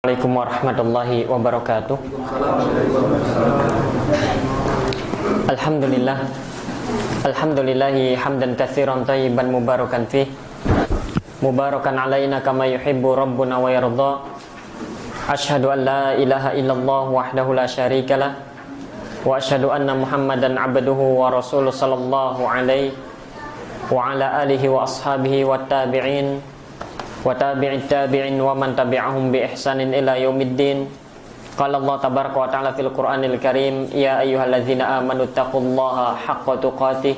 Assalamualaikum warahmatullahi wabarakatuh. Alhamdulillah. Alhamdulillahi hamdan katsiran thayyiban mubarakan fih. Mubarakan alaina kama yuhibbu rabbuna wa yarda. Asyhadu an la ilaha illallah wahdahu la syarikalah wa asyhadu anna Muhammadan abduhu wa rasuluhu sallallahu alaihi wa ala alihi wa ashabihi wa tabi'in wa tabi'it tabi'in wa man tabi'ahum bi ihsanin ila yaumiddin. Qala Allah tabaraka wa ta'ala fil Qur'anil Karim, ya ayyuhalladzina amanu taqullaha haqqa tuqatih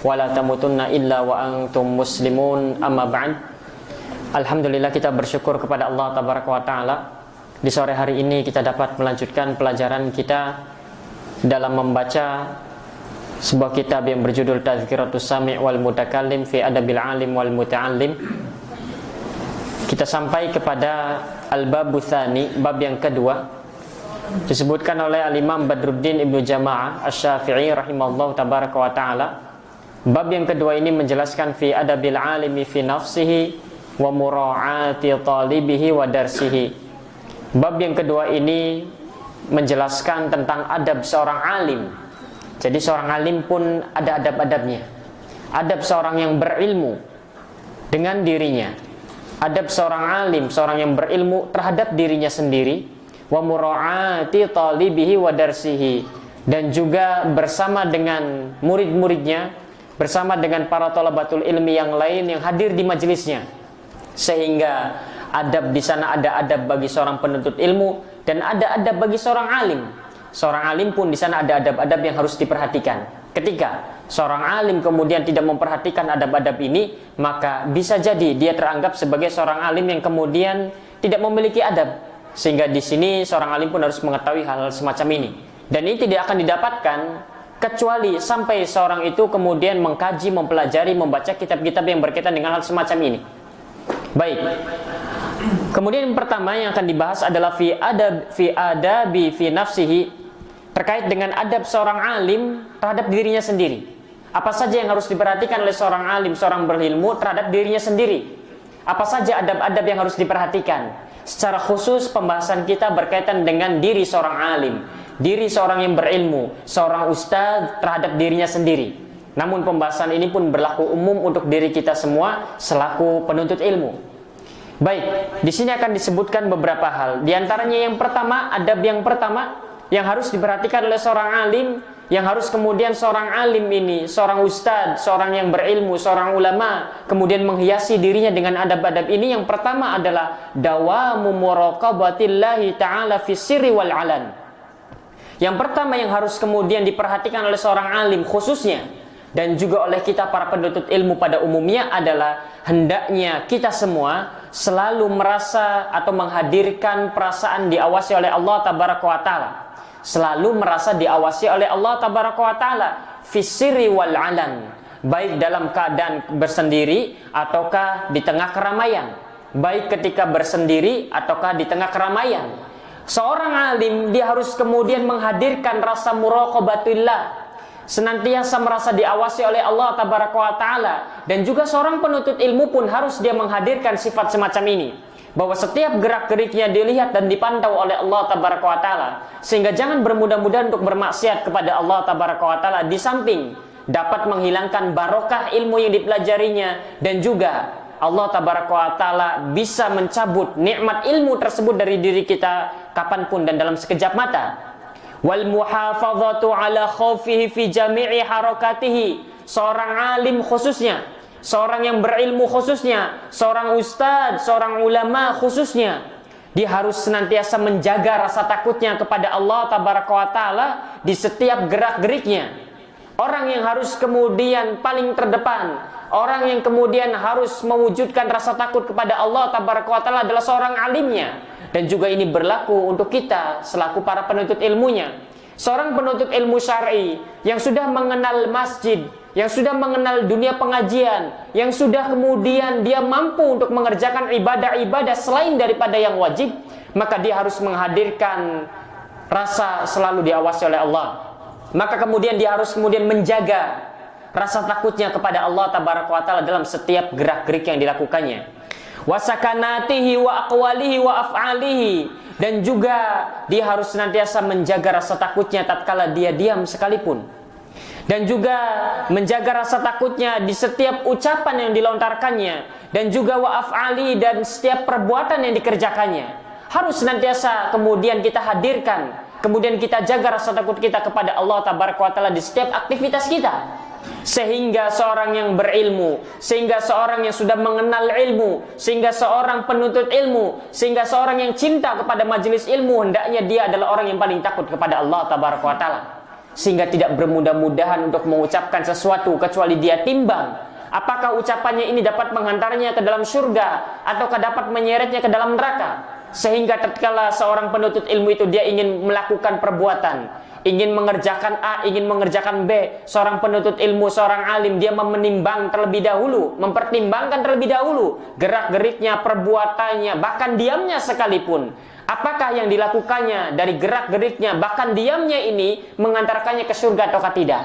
wa la tamutunna illa wa antum muslimun. Amma ba'd. Alhamdulillah, kita bersyukur kepada Allah tabaraka wa ta'ala. Di sore hari ini kita dapat melanjutkan pelajaran kita dalam membaca sebuah kitab yang berjudul Tazkiratus Sami' wal Mutakallim fi Adabil Alim wal Muta'allim. Kita sampai kepada Al-Babu Tsani, bab yang kedua. Disebutkan oleh Al-Imam Badruddin Ibnu Jama'ah Asy-Syafi'i rahimahullah tabaraka wa ta'ala. Bab yang kedua ini menjelaskan fi adabil alimi fi nafsihi wa mura'ati talibihi wa darsihi. Bab yang kedua ini menjelaskan tentang adab seorang alim. Jadi seorang alim pun ada adab-adabnya. Adab seorang yang berilmu dengan dirinya. Adab seorang alim, seorang yang berilmu terhadap dirinya sendiri, wa mura'ati talibihi wa darsihi, dan juga bersama dengan murid-muridnya, bersama dengan para thalabatul ilmi yang lain yang hadir di majelisnya. Sehingga adab di sana ada adab bagi seorang penuntut ilmu dan ada adab bagi seorang alim. Seorang alim pun di sana ada adab-adab yang harus diperhatikan. Ketika seorang alim kemudian tidak memperhatikan adab-adab ini, maka bisa jadi dia teranggap sebagai seorang alim yang kemudian tidak memiliki adab. Sehingga di sini seorang alim pun harus mengetahui hal-hal semacam ini. Dan ini tidak akan didapatkan kecuali sampai seorang itu kemudian mengkaji, mempelajari, membaca kitab-kitab yang berkaitan dengan hal semacam ini. Baik. Kemudian yang pertama yang akan dibahas adalah fi adabi fi nafsihi, terkait dengan adab seorang alim terhadap dirinya sendiri. Apa saja yang harus diperhatikan oleh seorang alim, seorang berilmu terhadap dirinya sendiri? Apa saja adab-adab yang harus diperhatikan? Secara khusus pembahasan kita berkaitan dengan diri seorang alim, diri seorang yang berilmu, seorang ustadz terhadap dirinya sendiri. Namun pembahasan ini pun berlaku umum untuk diri kita semua selaku penuntut ilmu. Baik, di sini akan disebutkan beberapa hal. Di antaranya yang pertama, adab yang pertama yang harus diperhatikan oleh seorang alim, yang harus kemudian seorang alim ini, seorang ustadz, seorang yang berilmu, seorang ulama, kemudian menghiasi dirinya dengan adab-adab ini. Yang pertama adalah dawamu muraqabatillahi ta'ala fi sirri wal alan. Yang pertama yang harus kemudian diperhatikan oleh seorang alim khususnya, dan juga oleh kita para penuntut ilmu pada umumnya, adalah hendaknya kita semua selalu merasa atau menghadirkan perasaan diawasi oleh Allah tabaraka wa ta'ala. Selalu merasa diawasi oleh Allah tabaraka wa ta'ala fisiri wal alan, baik dalam keadaan bersendiri ataukah di tengah keramaian. Baik ketika bersendiri ataukah di tengah keramaian. Seorang alim dia harus kemudian menghadirkan rasa muraqabatillah, senantiasa merasa diawasi oleh Allah tabaraka wa ta'ala. Dan juga seorang penuntut ilmu pun harus dia menghadirkan sifat semacam ini, bahwa setiap gerak-geriknya dilihat dan dipantau oleh Allah tabaraka wa ta'ala. Sehingga jangan bermudah-mudahan untuk bermaksiat kepada Allah tabaraka wa ta'ala, di samping dapat menghilangkan barokah ilmu yang dipelajarinya, dan juga Allah tabaraka wa ta'ala bisa mencabut nikmat ilmu tersebut dari diri kita kapanpun dan dalam sekejap mata. Wal muhafadzatu ala khawfihi fi jami'i harakatihi. Seorang alim khususnya, seorang yang berilmu khususnya, seorang ustadz, seorang ulama khususnya, dia harus senantiasa menjaga rasa takutnya kepada Allah tabaraka wa ta'ala di setiap gerak-geriknya. Orang yang harus kemudian paling terdepan, orang yang kemudian harus mewujudkan rasa takut kepada Allah tabaraka wa ta'ala adalah seorang alimnya. Dan juga ini berlaku untuk kita selaku para penuntut ilmunya. Seorang penuntut ilmu syar'i yang sudah mengenal masjid, yang sudah mengenal dunia pengajian, yang sudah kemudian dia mampu untuk mengerjakan ibadah-ibadah selain daripada yang wajib, maka dia harus menghadirkan rasa selalu diawasi oleh Allah. Maka kemudian dia harus kemudian menjaga rasa takutnya kepada Allah tabaraka wa ta'ala dalam setiap gerak-gerik yang dilakukannya. wa sakanatihi wa aqwalihi wa af'alihi, dan juga dia harus senantiasa menjaga rasa takutnya tatkala dia diam sekalipun, dan juga menjaga rasa takutnya di setiap ucapan yang dilontarkannya, dan juga wa af'ali, dan setiap perbuatan yang dikerjakannya harus senantiasa kemudian kita hadirkan, kemudian kita jaga rasa takut kita kepada Allah Tabaraka wa Ta'ala di setiap aktivitas kita. Sehingga seorang yang berilmu, sehingga seorang yang sudah mengenal ilmu, sehingga seorang penuntut ilmu, sehingga seorang yang cinta kepada majelis ilmu, hendaknya dia adalah orang yang paling takut kepada Allah Tabaraka wa Ta'ala, sehingga tidak bermudah-mudahan untuk mengucapkan sesuatu kecuali dia timbang apakah ucapannya ini dapat menghantarnya ke dalam surga ataukah dapat menyeretnya ke dalam neraka. Sehingga tatkala seorang penuntut ilmu itu dia ingin melakukan perbuatan, ingin mengerjakan A, ingin mengerjakan B, seorang penuntut ilmu, seorang alim, dia menimbang terlebih dahulu, mempertimbangkan terlebih dahulu gerak-geriknya, perbuatannya, bahkan diamnya sekalipun. Apakah yang dilakukannya dari gerak-geriknya, bahkan diamnya ini mengantarkannya ke surga ataukah tidak?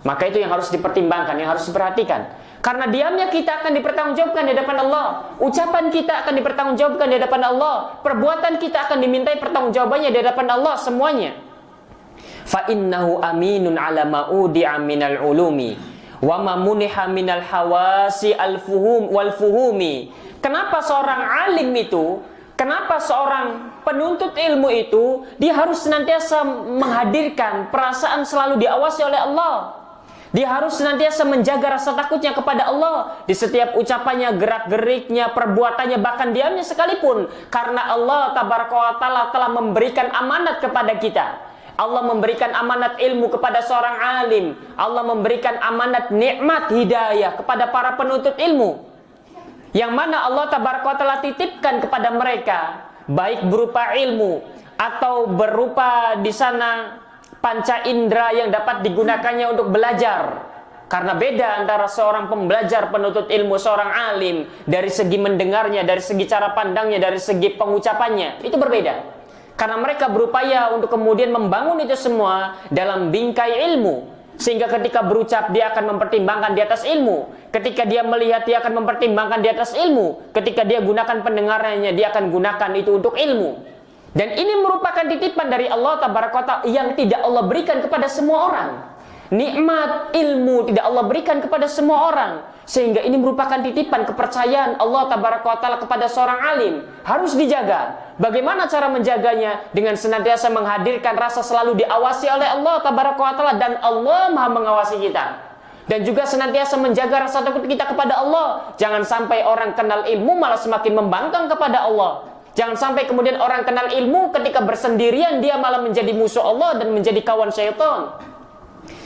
Maka itu yang harus dipertimbangkan, yang harus diperhatikan. Karena diamnya kita akan dipertanggungjawabkan di hadapan Allah, ucapan kita akan dipertanggungjawabkan di hadapan Allah, perbuatan kita akan dimintai pertanggungjawabannya di hadapan Allah semuanya. Fa innahu aminun ala ma'udi'a minal ulumi wa ma muniha minal hawasi al-fuhum wal fuhumi. Kenapa seorang alim itu, kenapa seorang penuntut ilmu itu dia harus senantiasa menghadirkan perasaan selalu diawasi oleh Allah? Dia harus senantiasa menjaga rasa takutnya kepada Allah di setiap ucapannya, gerak-geriknya, perbuatannya, bahkan diamnya sekalipun. Karena Allah Tabaraka wa Ta'ala telah memberikan amanat kepada kita. Allah memberikan amanat ilmu kepada seorang alim. Allah memberikan amanat nikmat hidayah kepada para penuntut ilmu, yang mana Allah Tabaraka wa Ta'ala titipkan kepada mereka, baik berupa ilmu atau berupa di sana panca indera yang dapat digunakannya untuk belajar. Karena beda antara seorang pembelajar penuntut ilmu, seorang alim, dari segi mendengarnya, dari segi cara pandangnya, dari segi pengucapannya, itu berbeda. Karena mereka berupaya untuk kemudian membangun itu semua dalam bingkai ilmu, sehingga ketika berucap dia akan mempertimbangkan di atas ilmu, ketika dia melihat dia akan mempertimbangkan di atas ilmu, ketika dia gunakan pendengarannya dia akan gunakan itu untuk ilmu. Dan ini merupakan titipan dari Allah Tabaraka wa Ta'ala yang tidak Allah berikan kepada semua orang. Nikmat ilmu tidak Allah berikan kepada semua orang, sehingga ini merupakan titipan kepercayaan Allah Tabaraka wa Ta'ala kepada seorang alim. Harus dijaga. Bagaimana cara menjaganya? Dengan senantiasa menghadirkan rasa selalu diawasi oleh Allah Tabaraka wa Ta'ala, dan Allah Maha mengawasi kita. Dan juga senantiasa menjaga rasa takut kita kepada Allah. Jangan sampai orang kenal ilmu malah semakin membangkang kepada Allah. Jangan sampai kemudian orang kenal ilmu ketika bersendirian dia malah menjadi musuh Allah dan menjadi kawan syaitan.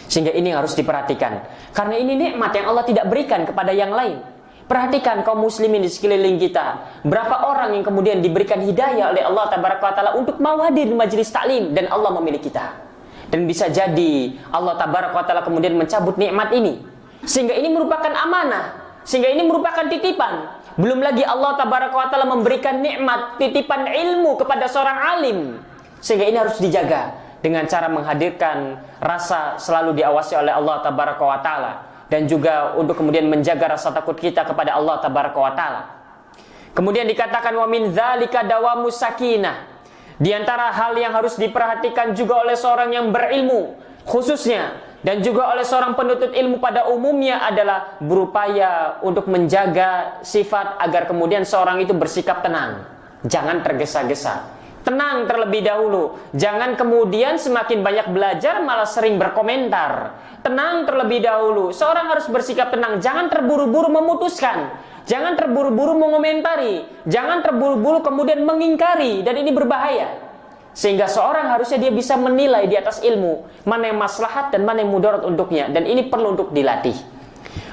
Sehingga ini harus diperhatikan. Karena ini nikmat yang Allah tidak berikan kepada yang lain. Perhatikan kaum muslimin di sekeliling kita. Berapa orang yang kemudian diberikan hidayah oleh Allah Tabaraka wa Ta'ala untuk mau hadir di majelis taklim, dan Allah memilih kita. Dan bisa jadi Allah Tabaraka wa Ta'ala kemudian mencabut nikmat ini. Sehingga ini merupakan amanah. Sehingga ini merupakan titipan. Belum lagi Allah Tabaraka wa Ta'ala memberikan nikmat titipan ilmu kepada seorang alim. Sehingga ini harus dijaga dengan cara menghadirkan rasa selalu diawasi oleh Allah Tabaraka wa Ta'ala, dan juga untuk kemudian menjaga rasa takut kita kepada Allah Tabaraka wa Ta'ala. Kemudian dikatakan wa min dzalika dawamus sakinah. Di antara hal yang harus diperhatikan juga oleh seorang yang berilmu khususnya, dan juga oleh seorang penuntut ilmu pada umumnya, adalah berupaya untuk menjaga sifat agar kemudian seorang itu bersikap tenang. Jangan tergesa-gesa. Tenang terlebih dahulu. Jangan kemudian semakin banyak belajar malah sering berkomentar. Tenang terlebih dahulu. Seorang harus bersikap tenang. Jangan terburu-buru memutuskan. Jangan terburu-buru mengomentari. Jangan terburu-buru kemudian mengingkari. Dan ini berbahaya. Sehingga seorang harusnya dia bisa menilai di atas ilmu mana yang maslahat dan mana yang mudarat untuknya, dan ini perlu untuk dilatih.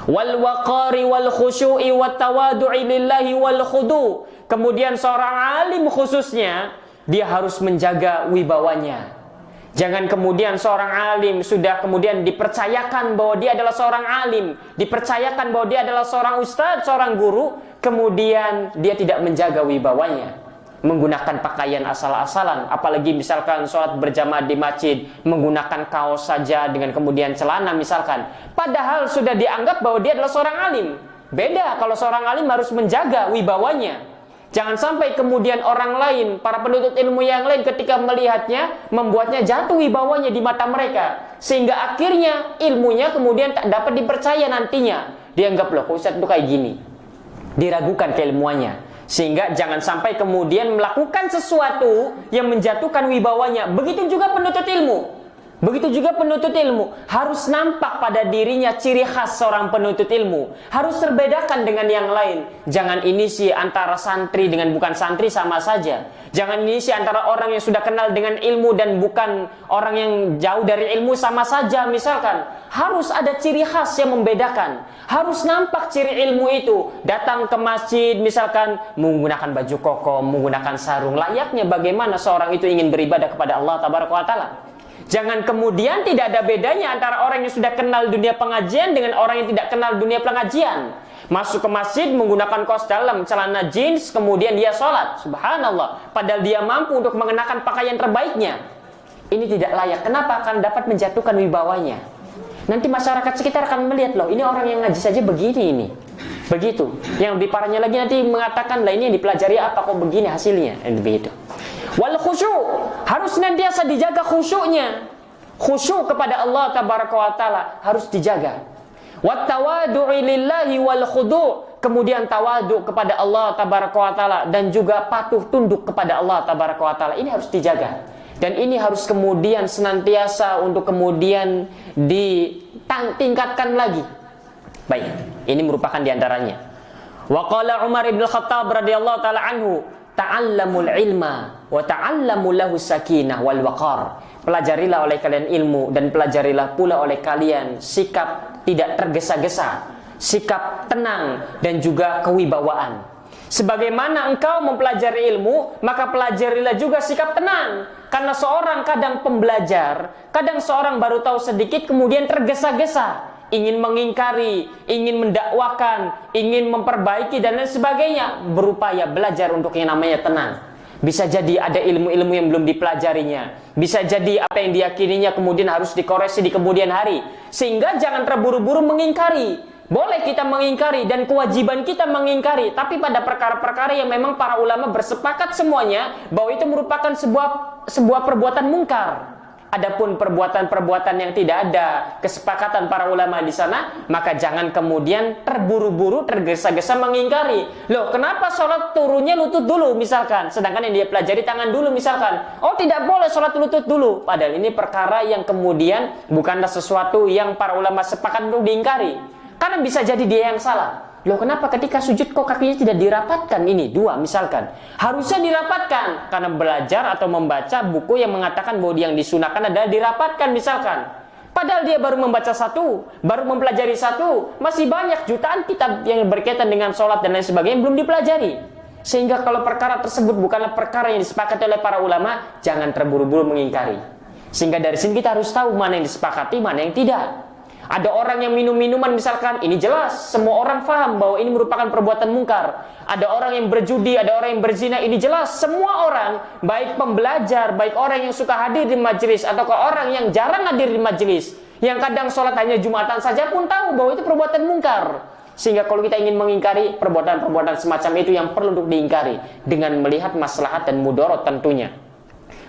Wal waqari wal khusyu'i wat tawadu'i lillahi wal khudu. Kemudian seorang alim khususnya dia harus menjaga wibawanya. Jangan kemudian seorang alim sudah kemudian dipercayakan bahwa dia adalah seorang alim, dipercayakan bahwa dia adalah seorang ustadz, seorang guru, kemudian dia tidak menjaga wibawanya, menggunakan pakaian asal-asalan, apalagi misalkan sholat berjamaah di masjid menggunakan kaos saja dengan kemudian celana misalkan, padahal sudah dianggap bahwa dia adalah seorang alim. Beda kalau seorang alim harus menjaga wibawanya. Jangan sampai kemudian orang lain, para penuntut ilmu yang lain ketika melihatnya, membuatnya jatuh wibawanya di mata mereka. Sehingga akhirnya ilmunya kemudian tak dapat dipercaya nantinya. Dianggap, loh, Ustaz itu kayak gini. Diragukan keilmuannya. Sehingga jangan sampai kemudian melakukan sesuatu yang menjatuhkan wibawanya. Begitu juga penuntut ilmu. Begitu juga penuntut ilmu harus nampak pada dirinya ciri khas seorang penuntut ilmu. Harus terbedakan dengan yang lain. Jangan ini sih antara santri dengan bukan santri sama saja. Jangan ini sih antara orang yang sudah kenal dengan ilmu dan bukan orang yang jauh dari ilmu sama saja misalkan. Harus ada ciri khas yang membedakan. Harus nampak ciri ilmu itu. Datang ke masjid misalkan menggunakan baju koko, menggunakan sarung. Layaknya bagaimana seorang itu ingin beribadah kepada Allah Tabaraka wa Ta'ala. Jangan kemudian tidak ada bedanya antara orang yang sudah kenal dunia pengajian dengan orang yang tidak kenal dunia pengajian. Masuk ke masjid menggunakan kaos dalam, celana jeans, kemudian dia sholat. Subhanallah. Padahal dia mampu untuk mengenakan pakaian terbaiknya. Ini tidak layak. Kenapa? Akan dapat menjatuhkan wibawanya. Nanti masyarakat sekitar akan melihat, loh, ini orang yang ngaji saja begini ini. Begitu. Yang lebih parahnya lagi nanti mengatakan, lah ini yang dipelajari apa kok begini hasilnya. Begitu. Wal khusyuk, harus senantiasa dijaga khusyuknya. Khusyuk kepada Allah Tabaraka wa Ta'ala harus dijaga. Wat tawadu'i lillahi wal khudu', kemudian tawadu kepada Allah Tabaraka wa Ta'ala dan juga patuh tunduk kepada Allah Tabaraka wa Ta'ala. Ini harus dijaga. Dan ini harus kemudian senantiasa untuk kemudian ditingkatkan lagi. Baik, ini merupakan diantaranya. Wa qala Umar ibn Khattab radhiyallahu ta'ala anhu, ta'allamul ilma wa ta'allamu lahu sakinah wal waqar. Pelajarilah oleh kalian ilmu dan pelajarilah pula oleh kalian sikap tidak tergesa-gesa, sikap tenang dan juga kewibawaan. Sebagaimana engkau mempelajari ilmu, maka pelajarilah juga sikap tenang. Karena seorang kadang pembelajar, kadang seorang baru tahu sedikit kemudian tergesa-gesa, ingin mengingkari, ingin mendakwakan, ingin memperbaiki dan lain sebagainya, berupaya belajar untuk yang namanya tenang. Bisa jadi ada ilmu-ilmu yang belum dipelajarinya. Bisa jadi apa yang diyakininya kemudian harus dikoreksi di kemudian hari. Sehingga jangan terburu-buru mengingkari. Boleh kita mengingkari dan kewajiban kita mengingkari. Tapi pada perkara-perkara yang memang para ulama bersepakat semuanya bahwa itu merupakan sebuah perbuatan mungkar. Adapun perbuatan-perbuatan yang tidak ada kesepakatan para ulama di sana, maka jangan kemudian terburu-buru, tergesa-gesa mengingkari. Loh, kenapa sholat turunnya lutut dulu misalkan, sedangkan yang dia pelajari tangan dulu misalkan. Oh, tidak boleh sholat lutut dulu. Padahal ini perkara yang kemudian bukanlah sesuatu yang para ulama sepakat untuk diingkari. Karena bisa jadi dia yang salah. Loh, kenapa ketika sujud kok kakinya tidak dirapatkan? Ini dua misalkan. Harusnya dirapatkan karena belajar atau membaca buku yang mengatakan bahwa yang disunahkan adalah dirapatkan misalkan. Padahal dia baru membaca satu, baru mempelajari satu, masih banyak jutaan kitab yang berkaitan dengan sholat dan lain sebagainya yang belum dipelajari. Sehingga kalau perkara tersebut bukanlah perkara yang disepakati oleh para ulama, jangan terburu-buru mengingkari. Sehingga dari sini kita harus tahu mana yang disepakati, mana yang tidak. Ada orang yang minum minuman misalkan, ini jelas semua orang faham bahwa ini merupakan perbuatan mungkar. Ada orang yang berjudi, ada orang yang berzina, ini jelas semua orang, baik pembelajar, baik orang yang suka hadir di majelis atau orang yang jarang hadir di majelis, yang kadang sholat hanya Jumatan saja pun tahu bahwa itu perbuatan mungkar. Sehingga kalau kita ingin mengingkari perbuatan-perbuatan semacam itu yang perlu untuk diingkari dengan melihat maslahat dan mudarat tentunya.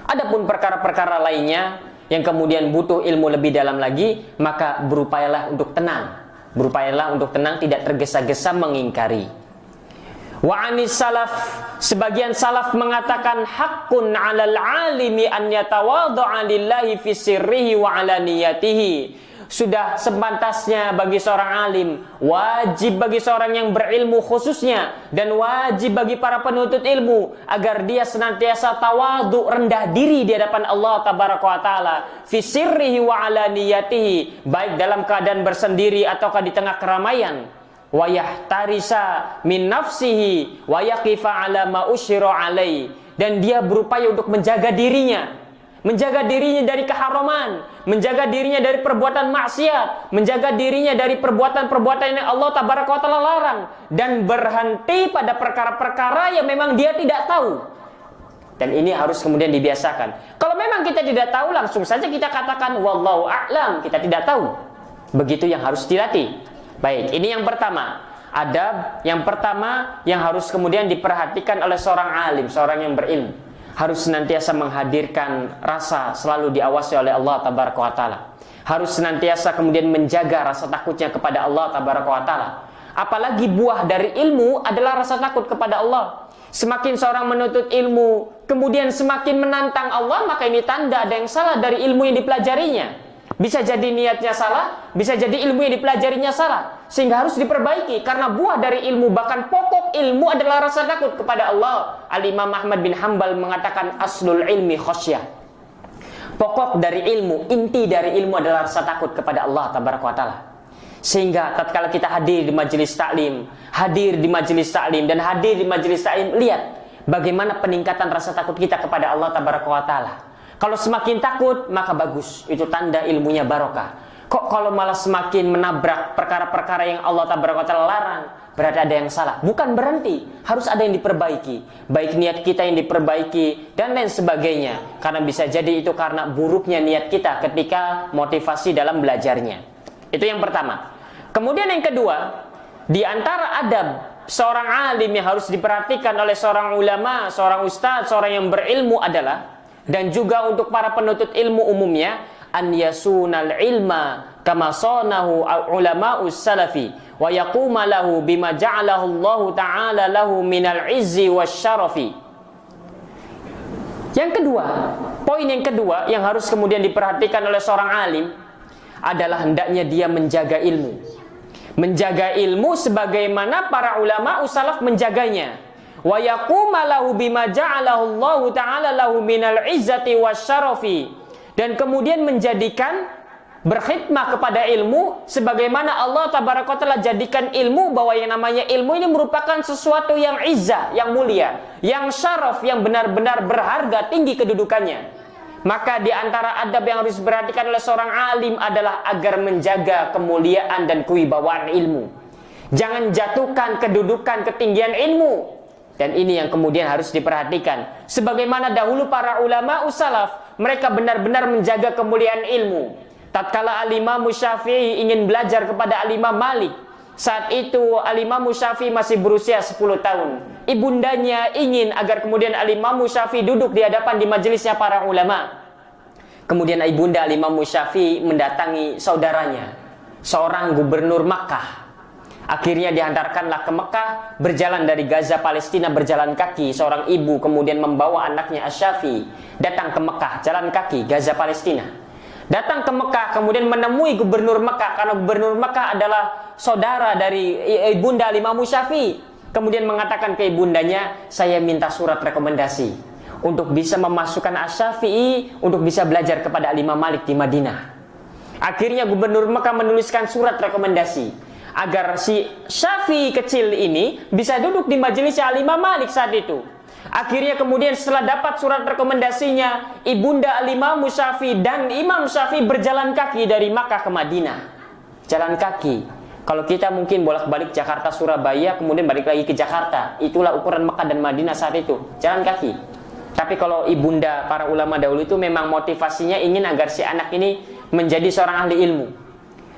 Adapun perkara-perkara lainnya yang kemudian butuh ilmu lebih dalam lagi, maka berupayalah untuk tenang. Berupayalah untuk tenang, tidak tergesa-gesa mengingkari. Wa anis salaf, sebagian salaf mengatakan haqqun 'alal 'alimi an yatawadha'a lillahi fi sirrihi wa 'alaniyatihi. Sudah sepantasnya bagi seorang alim, wajib bagi seorang yang berilmu khususnya, dan wajib bagi para penuntut ilmu agar dia senantiasa tawadhu, rendah diri di hadapan Allah Tabaraka wa Ta'ala, fi sirrihi wa alaniyatihi, baik dalam keadaan bersendiri ataukah di tengah keramaian. Wa yahtarisa min nafsihi wa yaqifa ala ma usyira alai, dan dia berupaya untuk menjaga dirinya. Menjaga dirinya dari keharaman, menjaga dirinya dari perbuatan maksiat, menjaga dirinya dari perbuatan-perbuatan yang Allah Tabaraka wa Ta'ala larang, dan berhenti pada perkara-perkara yang memang dia tidak tahu. Dan ini harus kemudian dibiasakan. Kalau memang kita tidak tahu, langsung saja kita katakan wallahu a'lam, kita tidak tahu. Begitu yang harus dilatih. Baik, ini yang pertama. Adab yang pertama yang harus kemudian diperhatikan oleh seorang alim, seorang yang berilmu, harus senantiasa menghadirkan rasa selalu diawasi oleh Allah tabaraka wa taala. Harus senantiasa kemudian menjaga rasa takutnya kepada Allah tabaraka wa taala. Apalagi buah dari ilmu adalah rasa takut kepada Allah. Semakin seorang menuntut ilmu kemudian semakin menantang Allah, maka ini tanda ada yang salah dari ilmu yang dipelajarinya. Bisa jadi niatnya salah, bisa jadi ilmu yang dipelajarinya salah, sehingga harus diperbaiki. Karena buah dari ilmu, bahkan pokok ilmu adalah rasa takut kepada Allah. Al-Imam Ahmad bin Hanbal mengatakan aslul ilmi khasyah. Pokok dari ilmu, inti dari ilmu adalah rasa takut kepada Allah tabaraka wa taala. Sehingga tatkala kita hadir di majelis taklim, dan hadir di majelis taklim, lihat bagaimana peningkatan rasa takut kita kepada Allah tabaraka wa taala. Kalau semakin takut, maka bagus. Itu tanda ilmunya barokah. Kok kalau malah semakin menabrak perkara-perkara yang Allah tabaraka wa taala larang, berarti ada yang salah. Bukan berhenti, harus ada yang diperbaiki. Baik niat kita yang diperbaiki dan lain sebagainya. Karena bisa jadi itu karena buruknya niat kita ketika motivasi dalam belajarnya. Itu yang pertama. Kemudian yang kedua, di antara adab seorang alim yang harus diperhatikan oleh seorang ulama, seorang ustadz, seorang yang berilmu adalah, dan juga untuk para penuntut ilmu umumnya, an yasunal ilma kama sanahu ulama'us salafi wa yaquma lahu bima ja'alahu Allah ta'ala lahu minal izzi wasyarafi. Yang kedua, poin yang kedua yang harus kemudian diperhatikan oleh seorang alim adalah hendaknya dia menjaga ilmu. Menjaga ilmu sebagaimana para ulama salaf menjaganya. Wa yaquma lahu bima ja'alahu Allah ta'ala lahu minal izzati wasyarafi, dan kemudian menjadikan berkhidmah kepada ilmu sebagaimana Allah tabaraka taala jadikan ilmu, bahwa yang namanya ilmu ini merupakan sesuatu yang izzah, yang mulia, yang syaraf, yang benar-benar berharga, tinggi kedudukannya. Maka di antara adab yang harus diperhatikan oleh seorang alim adalah agar menjaga kemuliaan dan kewibawaan ilmu. Jangan jatuhkan kedudukan ketinggian ilmu. Dan ini yang kemudian harus diperhatikan. Sebagaimana dahulu para ulama salaf, mereka benar-benar menjaga kemuliaan ilmu. Tatkala Al-Imam Syafi'i ingin belajar kepada Al-Imam Malik, saat itu Al-Imam Syafi'i masih berusia 10 tahun. Ibundanya ingin agar kemudian Al-Imam Syafi'i duduk di hadapan di majelisnya para ulama. Kemudian ibunda Al-Imam Syafi'i mendatangi saudaranya, seorang gubernur Makkah. Akhirnya dihantarkanlah ke Mekah, berjalan dari Gaza Palestina berjalan kaki. Seorang ibu kemudian membawa anaknya Asy-Syafi'i datang ke Mekah, jalan kaki Gaza Palestina. Datang ke Mekah, kemudian menemui gubernur Mekah, karena gubernur Mekah adalah saudara dari ibunda Imam Syafi'i. Kemudian mengatakan ke ibundanya, saya minta surat rekomendasi untuk bisa memasukkan Asy-Syafi'i untuk bisa belajar kepada Imam Malik di Madinah. Akhirnya gubernur Mekah menuliskan surat rekomendasi agar si Syafi'i kecil ini bisa duduk di majelisnya Imam Malik saat itu. Akhirnya kemudian setelah dapat surat rekomendasinya, ibunda Imam Syafi'i dan Imam Syafi'i berjalan kaki dari Makkah ke Madinah. Jalan kaki. Kalau kita mungkin bolak-balik Jakarta Surabaya kemudian balik lagi ke Jakarta, itulah ukuran Makkah dan Madinah saat itu, jalan kaki. Tapi kalau ibunda para ulama dahulu itu memang motivasinya ingin agar si anak ini menjadi seorang ahli ilmu.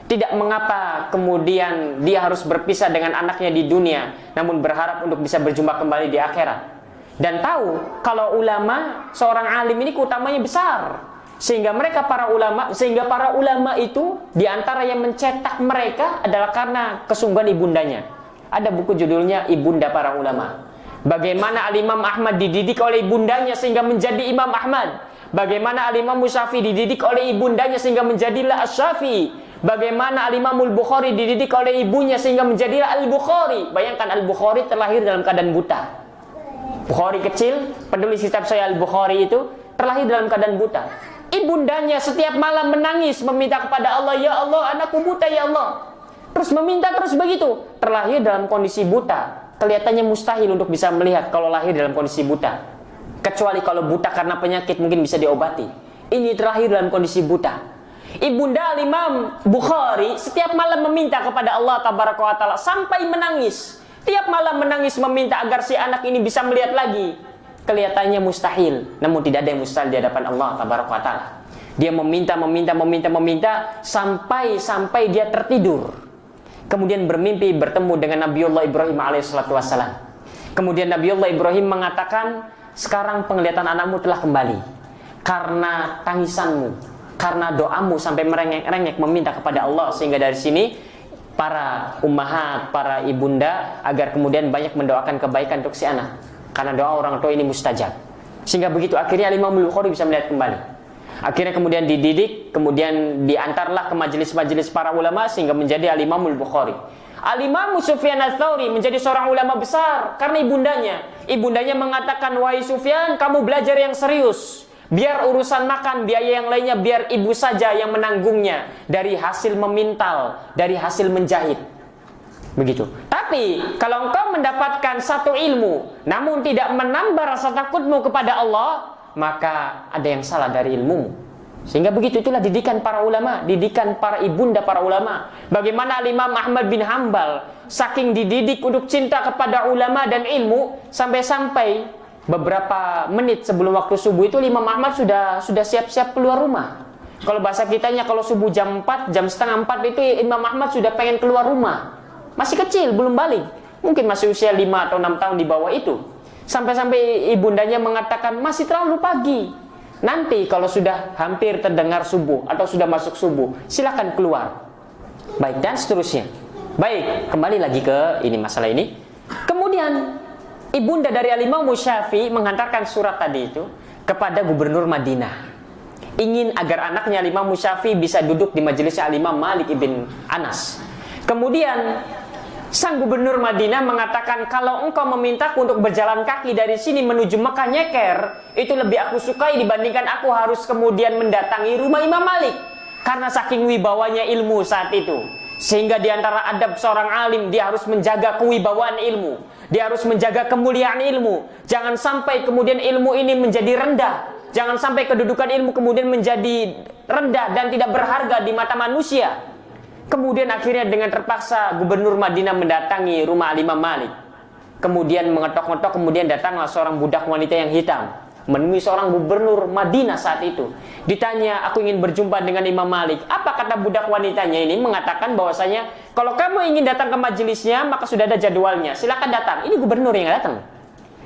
Tidak mengapa kemudian dia harus berpisah dengan anaknya di dunia, namun berharap untuk bisa berjumpa kembali di akhirat. Dan tahu kalau ulama, seorang alim ini keutamanya besar. Sehingga para ulama itu diantara yang mencetak mereka adalah karena kesungguhan ibundanya. Ada buku judulnya Ibunda Para Ulama. Bagaimana Al-Imam Ahmad dididik oleh ibundanya sehingga menjadi Imam Ahmad. Bagaimana Al-Imam Syafi'i dididik oleh ibundanya sehingga menjadilah Asy-Syafi'i. Bagaimana Al-Imamul Bukhari dididik oleh ibunya sehingga menjadilah Al-Bukhari. Bayangkan Al-Bukhari terlahir dalam keadaan buta. Bukhari kecil, penulis kitab Sahih Al-Bukhari itu terlahir dalam keadaan buta. Ibundanya setiap malam menangis meminta kepada Allah, ya Allah, anakku buta ya Allah. Terus meminta terus begitu. Terlahir dalam kondisi buta. Kelihatannya mustahil untuk bisa melihat kalau lahir dalam kondisi buta. Kecuali kalau buta karena penyakit mungkin bisa diobati. Ini terlahir dalam kondisi buta. Ibunda Imam Bukhari setiap malam meminta kepada Allah tabaraka wa taala sampai menangis. Tiap malam menangis meminta agar si anak ini bisa melihat lagi. Kelihatannya mustahil, namun tidak ada yang mustahil di hadapan Allah tabaraka wa taala. Dia meminta sampai dia tertidur. kemudian bermimpi bertemu dengan Nabiullah Ibrahim alaihissalatu wassalam. Kemudian Nabiullah Ibrahim mengatakan, sekarang penglihatan anakmu telah kembali karena tangisanmu, karena doamu sampai merengek-rengek meminta kepada Allah. Sehingga dari sini para ummahat, para ibunda agar kemudian banyak mendoakan kebaikan untuk si anak, karena doa orang tua ini mustajab. Sehingga begitu akhirnya Imam Bukhari bisa melihat kembali. Akhirnya kemudian dididik, kemudian diantarlah ke majelis-majelis para ulama sehingga menjadi Al-Imamul Bukhari. Al-Imam Sufyan Ats-Tsauri menjadi seorang ulama besar karena ibundanya mengatakan, wahai Sufyan, kamu belajar yang serius. Biar urusan makan, biaya yang lainnya biar ibu saja yang menanggungnya dari hasil memintal, dari hasil menjahit. Begitu. Tapi kalau engkau mendapatkan satu ilmu namun tidak menambah rasa takutmu kepada Allah, maka ada yang salah dari ilmumu. Sehingga begitu, itulah didikan para ulama, didikan para ibunda para ulama. Bagaimana Imam Ahmad bin Hanbal saking dididik untuk cinta kepada ulama dan ilmu, sampai-sampai beberapa menit sebelum waktu subuh itu Imam Ahmad sudah siap-siap keluar rumah. Kalau bahasa kitanya, kalau subuh jam 4, jam setengah 4 itu Imam Ahmad sudah pengen keluar rumah. Masih kecil, belum balik. Mungkin masih usia 5 atau 6 tahun di bawah itu. Sampai-sampai ibundanya mengatakan, masih terlalu pagi. Nanti kalau sudah hampir terdengar subuh atau sudah masuk subuh, silakan keluar. Baik, dan seterusnya. Baik, kembali lagi ke masalah ini. Kemudian ibunda dari Al-Imam Syafi'i menghantarkan surat tadi itu kepada gubernur Madinah. Ingin agar anaknya Al-Imam Syafi'i bisa duduk di majelis Al-Imam Malik ibn Anas. Kemudian sang gubernur Madinah mengatakan, kalau engkau memintaku untuk berjalan kaki dari sini menuju Mekah nyeker, itu lebih aku sukai dibandingkan aku harus kemudian mendatangi rumah Imam Malik. Karena saking wibawanya ilmu saat itu. Sehingga diantara adab seorang alim, dia harus menjaga kewibawaan ilmu. Dia harus menjaga kemuliaan ilmu. Jangan sampai kemudian ilmu ini menjadi rendah. Jangan sampai kedudukan ilmu kemudian menjadi rendah dan tidak berharga di mata manusia. Kemudian akhirnya dengan terpaksa gubernur Madinah mendatangi rumah Al-Imam Malik. Kemudian mengetok-ngetok, kemudian datanglah seorang budak wanita yang hitam menemui seorang gubernur Madinah saat itu. Ditanya, aku ingin berjumpa dengan Imam Malik. Apa kata budak wanitanya ini? Mengatakan bahwasanya, kalau kamu ingin datang ke majelisnya, maka sudah ada jadwalnya. Silakan datang. Ini gubernur yang datang.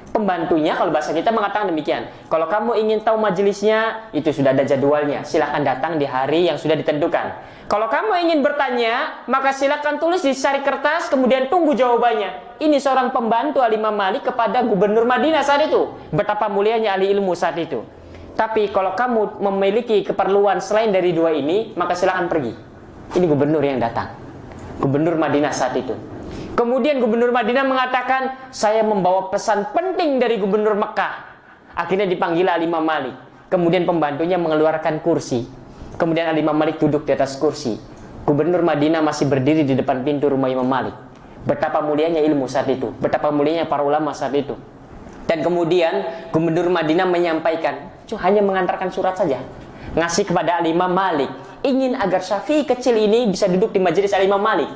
Pembantunya kalau bahasa kita mengatakan demikian. Kalau kamu ingin tahu majelisnya, itu sudah ada jadwalnya. Silakan datang di hari yang sudah ditentukan. Kalau kamu ingin bertanya, maka silakan tulis di secari kertas, kemudian tunggu jawabannya. Ini seorang pembantu Al-Imam Malik kepada gubernur Madinah saat itu. Betapa mulianya ahli ilmu saat itu. Tapi kalau kamu memiliki keperluan selain dari dua ini, maka silakan pergi. Ini gubernur yang datang. Gubernur Madinah saat itu. Kemudian gubernur Madinah mengatakan, saya membawa pesan penting dari gubernur Mekah. Akhirnya dipanggil Al-Imam Malik. Kemudian pembantunya mengeluarkan kursi. Kemudian Al-Imam Malik duduk di atas kursi. Gubernur Madinah masih berdiri di depan pintu rumah Imam Malik. Betapa mulianya ilmu saat itu. Betapa mulianya para ulama saat itu. Dan kemudian gubernur Madinah menyampaikan, hanya mengantarkan surat saja. Ngasih kepada Al-Imam Malik. Ingin agar Syafi'i kecil ini bisa duduk di majelis Al-Imam Malik.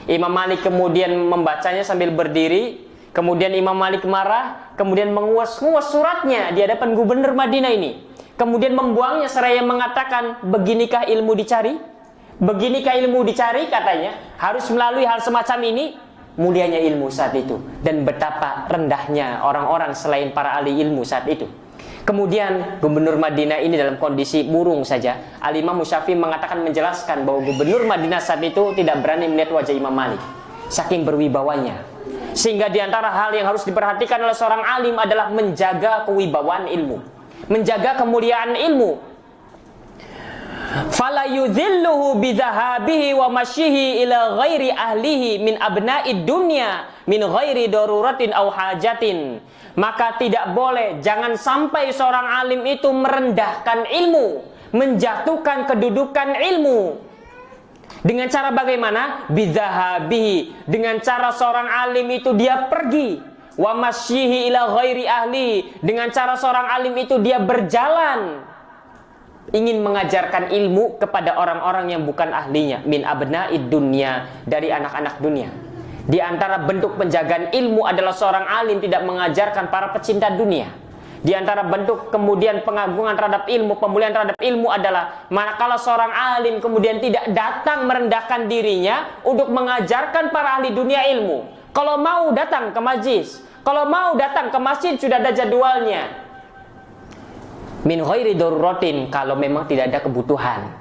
Imam Malik kemudian membacanya sambil berdiri. Kemudian Imam Malik marah. Kemudian menguas-nguas suratnya di hadapan gubernur Madinah ini. Kemudian membuangnya seraya mengatakan, beginikah ilmu dicari? Beginikah ilmu dicari katanya? Harus melalui hal semacam ini. Mulianya ilmu saat itu. Dan betapa rendahnya orang-orang selain para ahli ilmu saat itu. Kemudian gubernur Madinah ini dalam kondisi murung saja. Al-Imam Syafi'i mengatakan, menjelaskan bahwa gubernur Madinah saat itu tidak berani melihat wajah Imam Malik. Saking berwibawanya. Sehingga diantara hal yang harus diperhatikan oleh seorang alim adalah menjaga kewibawaan ilmu. Menjaga kemuliaan ilmu. Fala yudhilluhu bidhahabihi wa masyihi ila ghairi ahlihi min abna'id dunya min ghairi daruratin aw hajatin. Maka tidak boleh, jangan sampai seorang alim itu merendahkan ilmu, menjatuhkan kedudukan ilmu. Dengan cara bagaimana? Bidhahabihi, dengan cara seorang alim itu dia pergi. Wa masyihi ila ghairi ahli, dengan cara seorang alim itu dia berjalan ingin mengajarkan ilmu kepada orang-orang yang bukan ahlinya, min abna'id dunya, dari anak-anak dunia. Di antara bentuk penjagaan ilmu adalah seorang alim tidak mengajarkan para pecinta dunia. Di antara bentuk kemudian pengagungan terhadap ilmu, pemulihan terhadap ilmu adalah manakala seorang alim kemudian tidak datang merendahkan dirinya untuk mengajarkan para ahli dunia ilmu. Kalau mau datang ke majlis, kalau mau datang ke masjid sudah ada jadwalnya. Min ghairi daruratin, kalau memang tidak ada kebutuhan.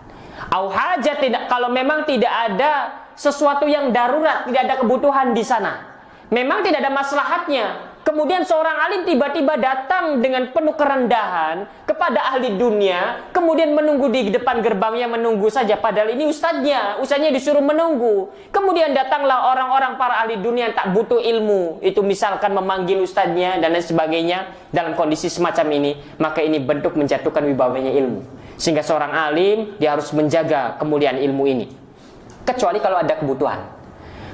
Au hajat, tidak, kalau memang tidak ada sesuatu yang darurat, tidak ada kebutuhan di sana. Memang tidak ada maslahatnya. Kemudian seorang alim tiba-tiba datang dengan penuh kerendahan kepada ahli dunia, kemudian menunggu di depan gerbangnya, menunggu saja, padahal ini ustadznya disuruh menunggu. Kemudian datanglah orang-orang para ahli dunia yang tak butuh ilmu, itu misalkan memanggil ustadznya dan lain sebagainya. Dalam kondisi semacam ini, maka ini bentuk menjatuhkan wibawanya ilmu. Sehingga seorang alim, dia harus menjaga kemuliaan ilmu ini. Kecuali kalau ada kebutuhan.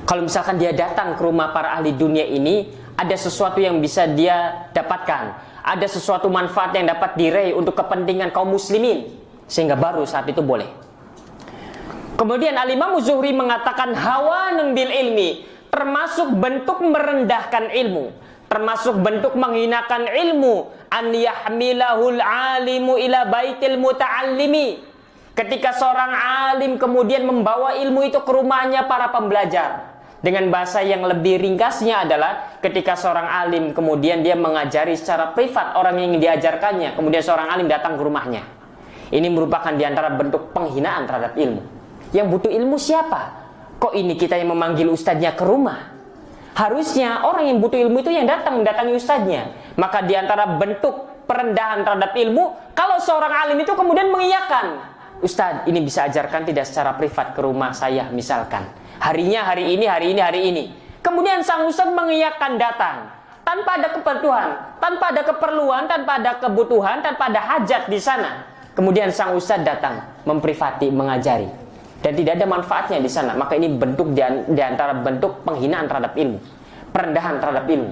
Kalau misalkan dia datang ke rumah para ahli dunia ini, ada sesuatu yang bisa dia dapatkan, ada sesuatu manfaat yang dapat diraih untuk kepentingan kaum muslimin, sehingga baru saat itu boleh. Kemudian Al-Imam Zuhri mengatakan hawanun bil ilmi, termasuk bentuk merendahkan ilmu, termasuk bentuk menghinakan ilmu, an yahmilahul alimu ila baitil muta'allimi. Ketika seorang alim kemudian membawa ilmu itu ke rumahnya para pembelajar. Dengan bahasa yang lebih ringkasnya adalah ketika seorang alim kemudian dia mengajari secara privat orang yang diajarkannya, kemudian seorang alim datang ke rumahnya. Ini merupakan diantara bentuk penghinaan terhadap ilmu. Yang butuh ilmu siapa? Kok ini kita yang memanggil ustadznya ke rumah? Harusnya orang yang butuh ilmu itu yang datang mendatangi ustadznya. Maka diantara bentuk perendahan terhadap ilmu, kalau seorang alim itu kemudian mengiyakan, Ustadz, ini bisa ajarkan tidak secara privat ke rumah saya misalkan. Harinya hari ini. Kemudian sang ustadz mengiyakan datang. Tanpa ada kebutuhan, tanpa ada kebutuhan, tanpa ada hajat di sana. Kemudian sang ustadz datang memprivati, mengajari. Dan tidak ada manfaatnya di sana. Maka ini bentuk di antara bentuk penghinaan terhadap ilmu. Perendahan terhadap ilmu.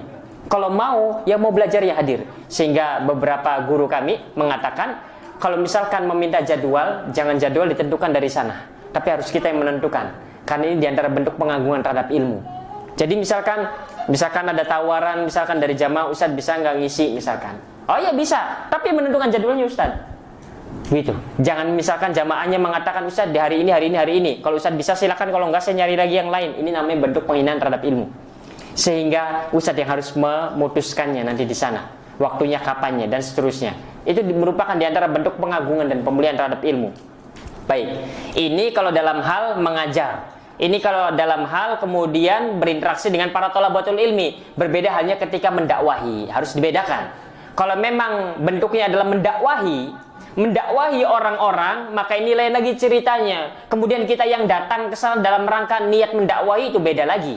Kalau mau, yang mau belajar ya hadir. Sehingga beberapa guru kami mengatakan, kalau misalkan meminta jadwal, jangan jadwal ditentukan dari sana. Tapi harus kita yang menentukan. Karena ini diantara bentuk pengagungan terhadap ilmu. Jadi misalkan ada tawaran misalkan dari jamaah, Ustadz bisa nggak ngisi misalkan. Oh ya bisa, tapi menentukan jadwalnya Ustadz. Gitu. Jangan misalkan jamaahnya mengatakan Ustadz di hari ini. Kalau Ustadz bisa silakan, kalau nggak saya nyari lagi yang lain. Ini namanya bentuk penghinaan terhadap ilmu. Sehingga Ustadz yang harus memutuskannya nanti di sana. Waktunya kapannya dan seterusnya. Itu merupakan diantara bentuk pengagungan dan pemulihan terhadap ilmu. Baik, ini kalau dalam hal mengajar. Ini kalau dalam hal kemudian berinteraksi dengan para thalabatul ilmi. Berbeda halnya ketika mendakwahi. Harus dibedakan. Kalau memang bentuknya adalah mendakwahi orang-orang, maka ini lain lagi ceritanya. Kemudian kita yang datang ke sana dalam rangka niat mendakwahi, itu beda lagi.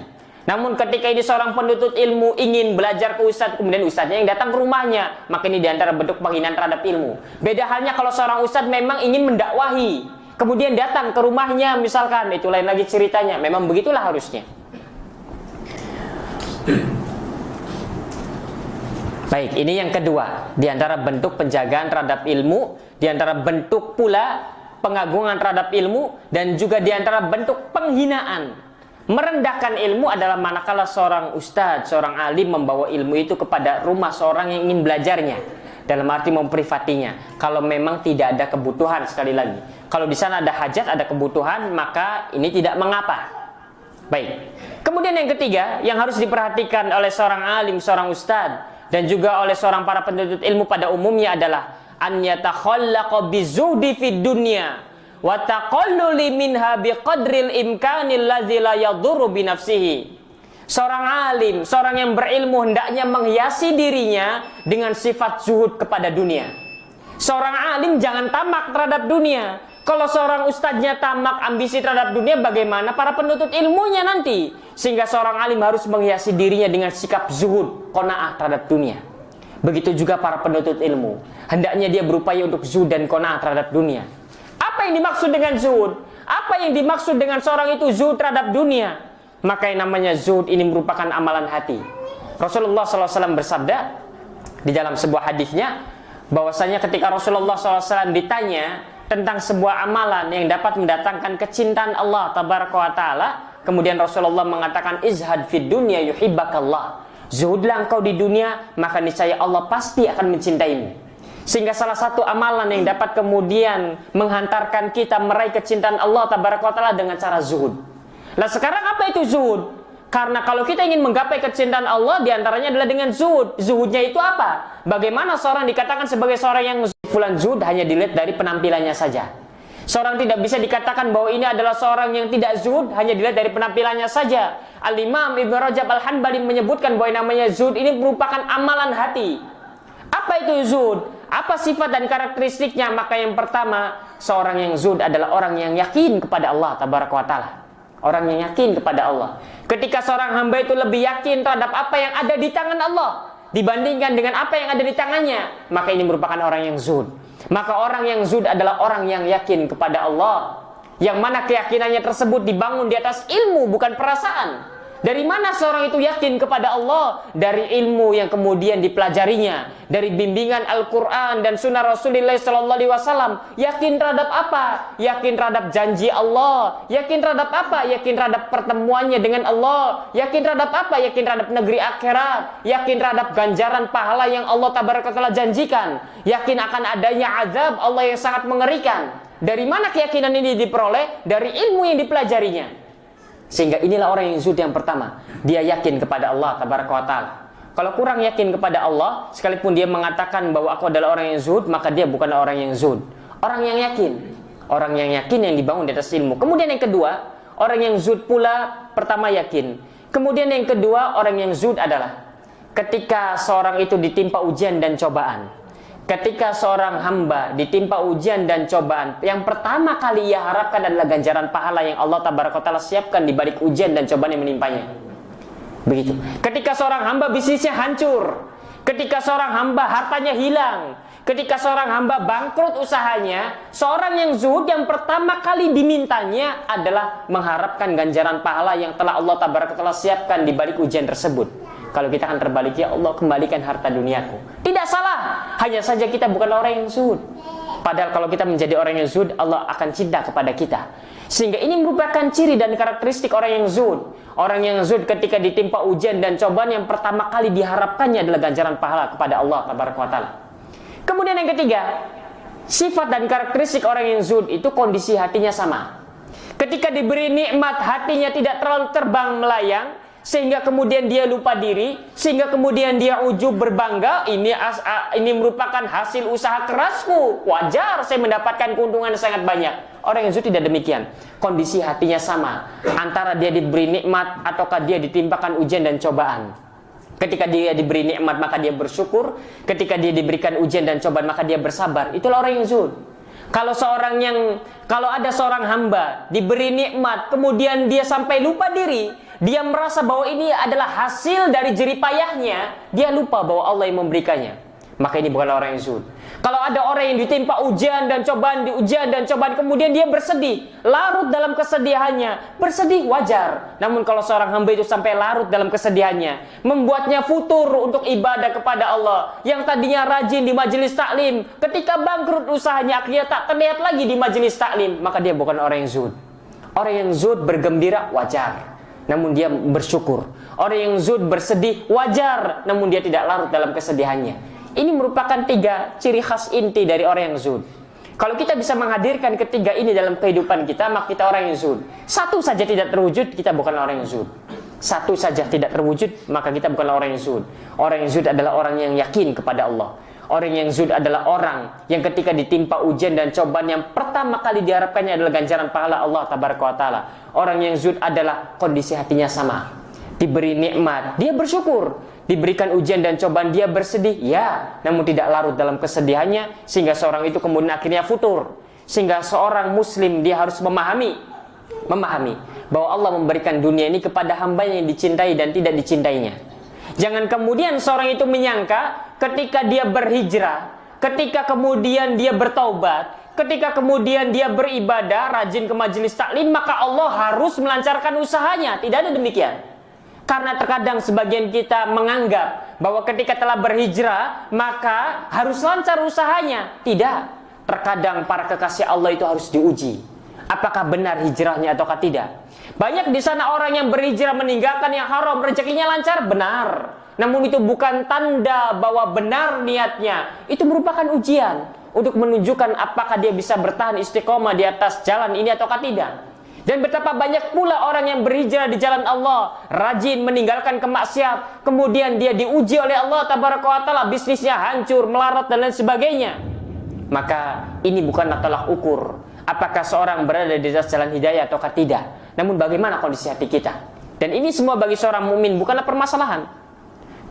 Namun ketika ini seorang penuntut ilmu ingin belajar ke ustadz, kemudian ustadznya yang datang ke rumahnya, maka ini diantara bentuk penghinaan terhadap ilmu. Beda halnya kalau seorang ustadz memang ingin mendakwahi, kemudian datang ke rumahnya misalkan, itu lain lagi ceritanya. Memang begitulah harusnya. Baik, ini yang kedua, diantara bentuk penjagaan terhadap ilmu, diantara bentuk pula pengagungan terhadap ilmu, dan juga diantara bentuk penghinaan. Merendahkan ilmu adalah manakala seorang ustadz, seorang alim membawa ilmu itu kepada rumah seorang yang ingin belajarnya. Dalam arti memprivatinya. Kalau memang tidak ada kebutuhan, sekali lagi. Kalau di sana ada hajat, ada kebutuhan, maka ini tidak mengapa. Baik. Kemudian yang ketiga, yang harus diperhatikan oleh seorang alim, seorang ustadz, dan juga oleh seorang para penuntut ilmu pada umumnya adalah an yatakhallaqa bizuhdi fid dunya wa taqalluli minha biqadril imkanil ladzi la yadhurru bi nafsihi. Seorang alim, seorang yang berilmu hendaknya menghiasi dirinya dengan sifat zuhud kepada dunia. Seorang alim jangan tamak terhadap dunia. Kalau seorang ustadznya tamak ambisi terhadap dunia, bagaimana para penuntut ilmunya nanti? Sehingga seorang alim harus menghiasi dirinya dengan sikap zuhud, qanaah terhadap dunia. Begitu juga para penuntut ilmu. Hendaknya dia berupaya untuk zuhud dan qanaah terhadap dunia. Apa yang dimaksud dengan zuhud? Apa yang dimaksud dengan seorang itu zuhud terhadap dunia? Maka yang namanya zuhud ini merupakan amalan hati. Rasulullah SAW bersabda di dalam sebuah hadisnya, bahwasanya ketika Rasulullah SAW ditanya tentang sebuah amalan yang dapat mendatangkan kecintaan Allah Tabaraka wa Ta'ala, kemudian Rasulullah mengatakan izhad fid dunya yuhibbakallah. zuhudlah engkau di dunia, maka niscaya Allah pasti akan mencintaimu. Sehingga salah satu amalan yang dapat kemudian menghantarkan kita meraih kecintaan Allah Tabaraka wa Ta'ala dengan cara zuhud. Nah sekarang apa itu zuhud? Karena kalau kita ingin menggapai kecintaan Allah, diantaranya adalah dengan zuhud. Zuhudnya itu apa? Bagaimana seorang dikatakan sebagai seorang yang fulan zuhud hanya dilihat dari penampilannya saja. Seorang tidak bisa dikatakan bahwa ini adalah seorang yang tidak zuhud hanya dilihat dari penampilannya saja. Al-Imam Ibnu Rajab Al-Hanbali menyebutkan bahwa yang namanya zuhud ini merupakan amalan hati. Apa itu zuhud? Apa sifat dan karakteristiknya? Maka yang pertama, seorang yang zuhud adalah orang yang yakin kepada Allah Tabaraka wa Ta'ala. Orang yang yakin kepada Allah. Ketika seorang hamba itu lebih yakin terhadap apa yang ada di tangan Allah dibandingkan dengan apa yang ada di tangannya, maka ini merupakan orang yang zuhud. Maka orang yang zuhud adalah orang yang yakin kepada Allah, yang mana keyakinannya tersebut dibangun di atas ilmu, bukan perasaan. Dari mana seorang itu yakin kepada Allah? Dari ilmu yang kemudian dipelajarinya, dari bimbingan Al-Quran dan Sunnah Rasulullah SAW. Yakin terhadap apa? Yakin terhadap janji Allah. Yakin terhadap apa? Yakin terhadap pertemuannya dengan Allah. Yakin terhadap apa? Yakin terhadap negeri akhirat. Yakin terhadap ganjaran pahala yang Allah Tabaraka Ta'ala janjikan. Yakin akan adanya azab Allah yang sangat mengerikan. Dari mana keyakinan ini diperoleh? Dari ilmu yang dipelajarinya. Sehingga inilah orang yang zuhud yang pertama. Dia yakin kepada Allah Tabaraka wa Ta'ala. Kalau kurang yakin kepada Allah, sekalipun dia mengatakan bahwa aku adalah orang yang zuhud, maka dia bukan orang yang zuhud. Orang yang yakin. Orang yang yakin yang dibangun di atas ilmu. Kemudian yang kedua, orang yang zuhud pula pertama yakin. Kemudian yang kedua, orang yang zuhud adalah ketika seorang itu ditimpa ujian dan cobaan. Ketika seorang hamba ditimpa ujian dan cobaan, yang pertama kali ia harapkan adalah ganjaran pahala yang Allah Tabaraka Ta'ala siapkan di balik ujian dan cobaan yang menimpanya. Begitu. Ketika seorang hamba bisnisnya hancur, ketika seorang hamba hartanya hilang, ketika seorang hamba bangkrut usahanya, seorang yang zuhud yang pertama kali dimintanya adalah mengharapkan ganjaran pahala yang telah Allah Tabaraka Ta'ala siapkan di balik ujian tersebut. Kalau kita akan terbalik, ya Allah kembalikan harta duniaku. Tidak salah, hanya saja kita bukan orang yang zuhud. Padahal kalau kita menjadi orang yang zuhud, Allah akan cinta kepada kita. Sehingga ini merupakan ciri dan karakteristik orang yang zuhud. Orang yang zuhud ketika ditimpa ujian dan cobaan, yang pertama kali diharapkannya adalah ganjaran pahala kepada Allah Tabaraka wa Ta'ala. Kemudian yang ketiga, sifat dan karakteristik orang yang zuhud itu kondisi hatinya sama. Ketika diberi nikmat, hatinya tidak terlalu terbang melayang, sehingga kemudian dia lupa diri, sehingga kemudian dia ujub berbangga, ini merupakan hasil usaha kerasku, wajar saya mendapatkan keuntungan sangat banyak. Orang yang zuhud tidak demikian. Kondisi hatinya sama, antara dia diberi nikmat ataukah dia ditimpakan ujian dan cobaan. Ketika dia diberi nikmat maka dia bersyukur, ketika dia diberikan ujian dan cobaan maka dia bersabar. Itulah orang yang zuhud. Kalau ada seorang hamba diberi nikmat, kemudian dia sampai lupa diri, dia merasa bahwa ini adalah hasil dari jerih payahnya, dia lupa bahwa Allah yang memberikannya, maka ini bukan orang yang zuhud. Kalau ada orang yang ditimpa ujian dan cobaan, kemudian dia bersedih, larut dalam kesedihannya, bersedih wajar. Namun kalau seorang hamba itu sampai larut dalam kesedihannya, membuatnya futur untuk ibadah kepada Allah, yang tadinya rajin di majelis taklim, ketika bangkrut usahanya akhirnya tak terlihat lagi di majelis taklim, maka dia bukan orang yang zuhud. Orang yang zuhud bergembira wajar, namun dia bersyukur. Orang yang zuhud bersedih wajar, namun dia tidak larut dalam kesedihannya. Ini merupakan 3 ciri khas inti dari orang yang zuhud. Kalau kita bisa menghadirkan ketiga ini dalam kehidupan kita, maka kita orang yang zuhud. Satu saja tidak terwujud, kita bukan orang yang zuhud. Satu saja tidak terwujud, maka kita bukan orang yang zuhud. Orang yang zuhud adalah orang yang yakin kepada Allah. Orang yang zuhud adalah orang yang ketika ditimpa ujian dan cobaan, yang pertama kali diharapkannya adalah ganjaran pahala Allah Tabaraka wa Ta'ala. Orang yang zuhud adalah kondisi hatinya sama. Diberi nikmat, dia bersyukur. Diberikan ujian dan cobaan, dia bersedih, ya, namun tidak larut dalam kesedihannya, sehingga seorang itu kemudian akhirnya futur. Sehingga seorang muslim dia harus memahami bahwa Allah memberikan dunia ini kepada hamba yang dicintai dan tidak dicintainya. Jangan kemudian seorang itu menyangka ketika dia berhijrah, ketika kemudian dia bertaubat, ketika kemudian dia beribadah, rajin ke majelis taklim, maka Allah harus melancarkan usahanya. Tidak ada demikian. Karena terkadang sebagian kita menganggap bahwa ketika telah berhijrah maka harus lancar usahanya. Tidak. Terkadang para kekasih Allah itu harus diuji. Apakah benar hijrahnya ataukah tidak? Banyak di sana orang yang berhijrah meninggalkan yang haram, rezekinya lancar, benar. namun itu bukan tanda bahwa benar niatnya. Itu merupakan ujian untuk menunjukkan apakah dia bisa bertahan istiqomah di atas jalan ini ataukah tidak. Dan betapa banyak pula orang yang berhijrah di jalan Allah, rajin meninggalkan kemaksiat, kemudian dia diuji oleh Allah tabaraka wa taala, bisnisnya hancur, melarat dan lain sebagainya. Maka ini bukanlah tolak ukur apakah seorang berada di atas jalan hidayah ataukah tidak, namun bagaimana kondisi hati kita. Dan ini semua bagi seorang mukmin bukanlah permasalahan.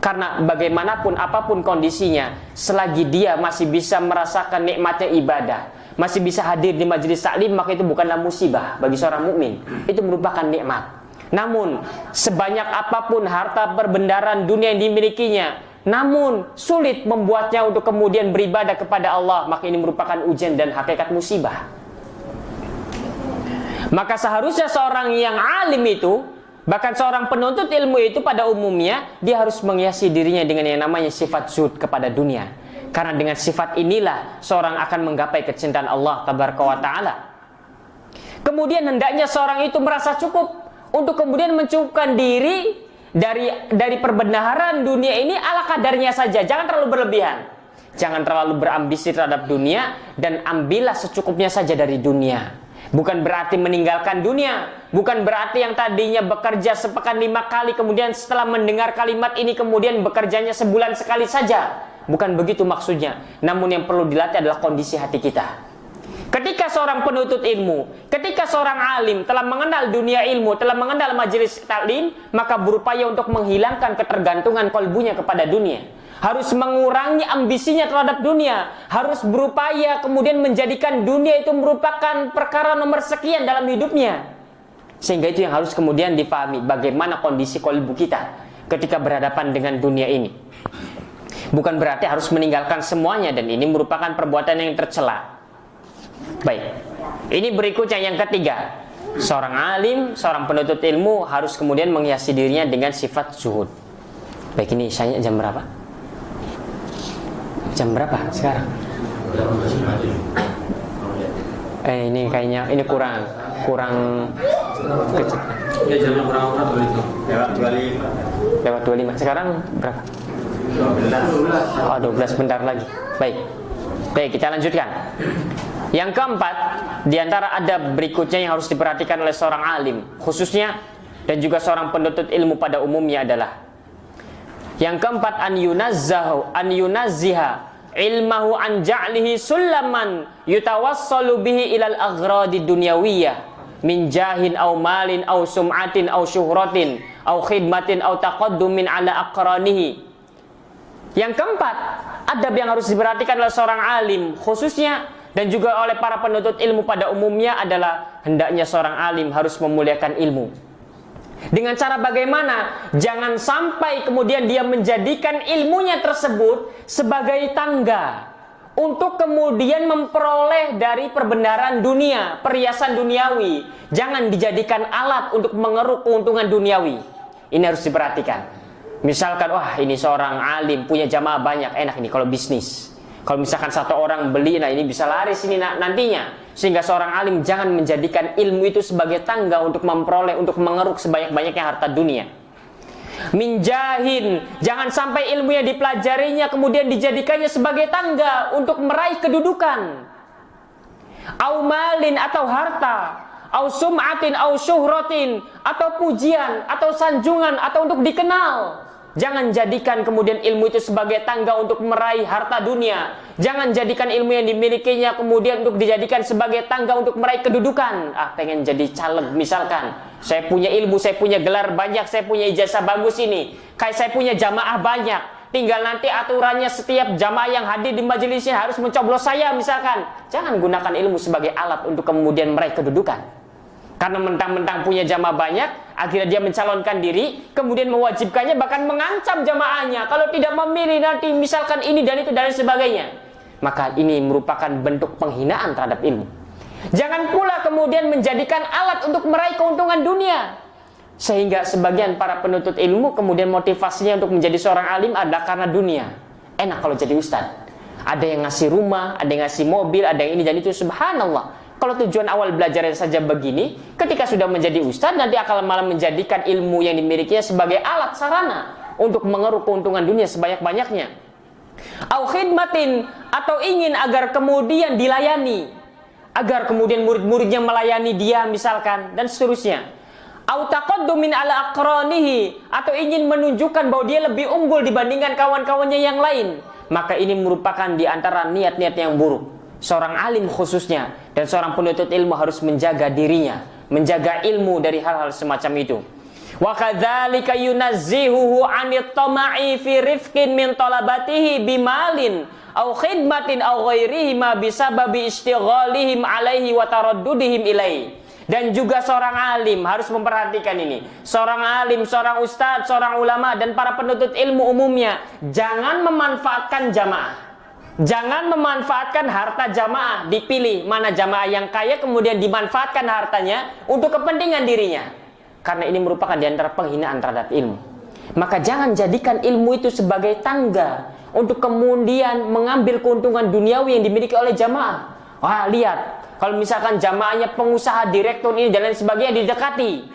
Karena bagaimanapun apapun kondisinya, selagi dia masih bisa merasakan nikmatnya ibadah, masih bisa hadir di majelis taklim, maka itu bukanlah musibah bagi seorang mukmin. Itu merupakan nikmat. Namun sebanyak apapun harta perbendaharaan dunia yang dimilikinya, namun sulit membuatnya untuk kemudian beribadah kepada Allah, maka ini merupakan ujian dan hakikat musibah. Maka seharusnya seorang yang alim itu, bahkan seorang penuntut ilmu itu pada umumnya, dia harus menghiasi dirinya dengan yang namanya sifat zuhud kepada dunia. Karena dengan sifat inilah seorang akan menggapai kecintaan Allah tabaraka wa ta'ala. Kemudian hendaknya seorang itu merasa cukup untuk kemudian mencukupkan diri dari perbendaharaan dunia ini ala kadarnya saja. Jangan terlalu berlebihan, jangan terlalu berambisi terhadap dunia, dan ambillah secukupnya saja dari dunia. Bukan berarti meninggalkan dunia, bukan berarti yang tadinya bekerja sepekan 5 kali, kemudian setelah mendengar kalimat ini kemudian bekerjanya sebulan sekali saja. Bukan begitu maksudnya. Namun yang perlu dilatih adalah kondisi hati kita. Ketika seorang penuntut ilmu, ketika seorang alim telah mengenal dunia ilmu, telah mengenal majelis taklim, maka berupaya untuk menghilangkan ketergantungan kalbunya kepada dunia. Harus mengurangi ambisinya terhadap dunia. Harus berupaya kemudian menjadikan dunia itu merupakan perkara nomor sekian dalam hidupnya. Sehingga itu yang harus kemudian dipahami, bagaimana kondisi kalbu kita ketika berhadapan dengan dunia ini. Bukan berarti harus meninggalkan semuanya, dan ini merupakan perbuatan yang tercela. Baik, ini berikutnya yang ketiga. Seorang alim, seorang penuntut ilmu harus kemudian menghiasi dirinya dengan sifat zuhud. Baik, ini saya jam berapa? Jam berapa sekarang? Ini kayaknya ini kurang kecil. Ya, jamnya kurang begitu. Lewat 25. Sekarang berapa? 12. Oh, 12 bentar lagi. Baik, kita lanjutkan. Yang keempat, diantara adab berikutnya yang harus diperhatikan oleh seorang alim khususnya, dan juga seorang penuntut ilmu pada umumnya adalah yang keempat, an yunazziha ilmahu an ja'lihi sulaman yutawassalu bihi ilal aghradi dunyawiyah min jahin aw malin aw sum'atin aw syuhratin aw khidmatin aw taqaddumin ala aqranihi. Yang keempat, adab yang harus diperhatikan oleh seorang alim khususnya, dan juga oleh para penuntut ilmu pada umumnya adalah hendaknya seorang alim harus memuliakan ilmu. Dengan cara bagaimana? Jangan sampai kemudian dia menjadikan ilmunya tersebut sebagai tangga untuk kemudian memperoleh dari perbendaharaan dunia, perhiasan duniawi. Jangan dijadikan alat untuk mengeruk keuntungan duniawi. Ini harus diperhatikan. Misalkan, wah ini seorang alim punya jamaah banyak, enak ini kalau bisnis. Kalau misalkan satu orang beli, nah ini bisa laris ini nantinya. Sehingga seorang alim jangan menjadikan ilmu itu sebagai tangga untuk memperoleh, untuk mengeruk sebanyak-banyaknya harta dunia. Minjahin, jangan sampai ilmu yang dipelajarinya kemudian dijadikannya sebagai tangga untuk meraih kedudukan. Au malin, atau harta. Au sum'atin, au syuhratin, atau pujian, atau sanjungan, atau untuk dikenal. Jangan jadikan kemudian ilmu itu sebagai tangga untuk meraih harta dunia. Jangan jadikan ilmu yang dimilikinya kemudian untuk dijadikan sebagai tangga untuk meraih kedudukan. Pengen jadi caleg misalkan. Saya punya ilmu, saya punya gelar banyak, saya punya ijazah bagus ini. Kayak saya punya jamaah banyak. Tinggal nanti aturannya setiap jamaah yang hadir di majelisnya harus mencoblos saya misalkan. Jangan gunakan ilmu sebagai alat untuk kemudian meraih kedudukan. Karena mentang-mentang punya jamaah banyak, akhirnya dia mencalonkan diri, kemudian mewajibkannya, bahkan mengancam jamaahnya kalau tidak memilih nanti misalkan ini dan itu dan sebagainya. Maka ini merupakan bentuk penghinaan terhadap ilmu. Jangan pula kemudian menjadikan alat untuk meraih keuntungan dunia. Sehingga sebagian para penuntut ilmu kemudian motivasinya untuk menjadi seorang alim adalah karena dunia. Enak kalau jadi ustadz. Ada yang ngasih rumah, ada yang ngasih mobil, ada yang ini dan itu, subhanallah. Kalau tujuan awal belajarnya saja begini, ketika sudah menjadi ustadz, nanti akan malah menjadikan ilmu yang dimilikinya sebagai alat sarana untuk mengeruk keuntungan dunia sebanyak-banyaknya. Au khidmatin, atau ingin agar kemudian dilayani, agar kemudian murid-muridnya melayani dia misalkan, dan seterusnya. Au taqaddumin ala aqranihi, atau ingin menunjukkan bahwa dia lebih unggul dibandingkan kawan-kawannya yang lain. Maka ini merupakan di antara niat-niat yang buruk. Seorang alim khususnya dan seorang penuntut ilmu harus menjaga dirinya, menjaga ilmu dari hal-hal semacam itu. Wa kadzalika yunazzihuhu 'anit tama'i fi rifqin min talabatihi bimalin aw khidmatin aw ghairihi ma bisababi istighalihim 'alaihi wa taraddudihim ilaihi. Dan juga seorang alim harus memperhatikan ini. Seorang alim, seorang ustadz, seorang ulama dan para penuntut ilmu umumnya jangan memanfaatkan jamaah. Jangan memanfaatkan harta jamaah, dipilih mana jamaah yang kaya kemudian dimanfaatkan hartanya untuk kepentingan dirinya. Karena ini merupakan di antara penghinaan terhadap ilmu. Maka jangan jadikan ilmu itu sebagai tangga untuk kemudian mengambil keuntungan duniawi yang dimiliki oleh jamaah. Wah, lihat, kalau misalkan jamaahnya pengusaha, direktur ini dan lain sebagainya didekati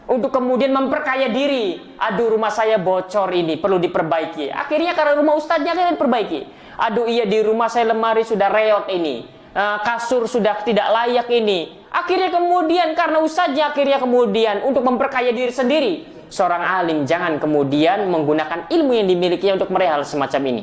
untuk kemudian memperkaya diri. Aduh, rumah saya bocor ini, perlu diperbaiki. Akhirnya karena rumah ustadznya kan diperbaiki. Aduh, iya di rumah saya lemari sudah reot ini, kasur sudah tidak layak ini. Akhirnya kemudian karena ustadznya akhirnya kemudian untuk memperkaya diri sendiri. Seorang alim jangan kemudian menggunakan ilmu yang dimilikinya untuk meraih hal semacam ini.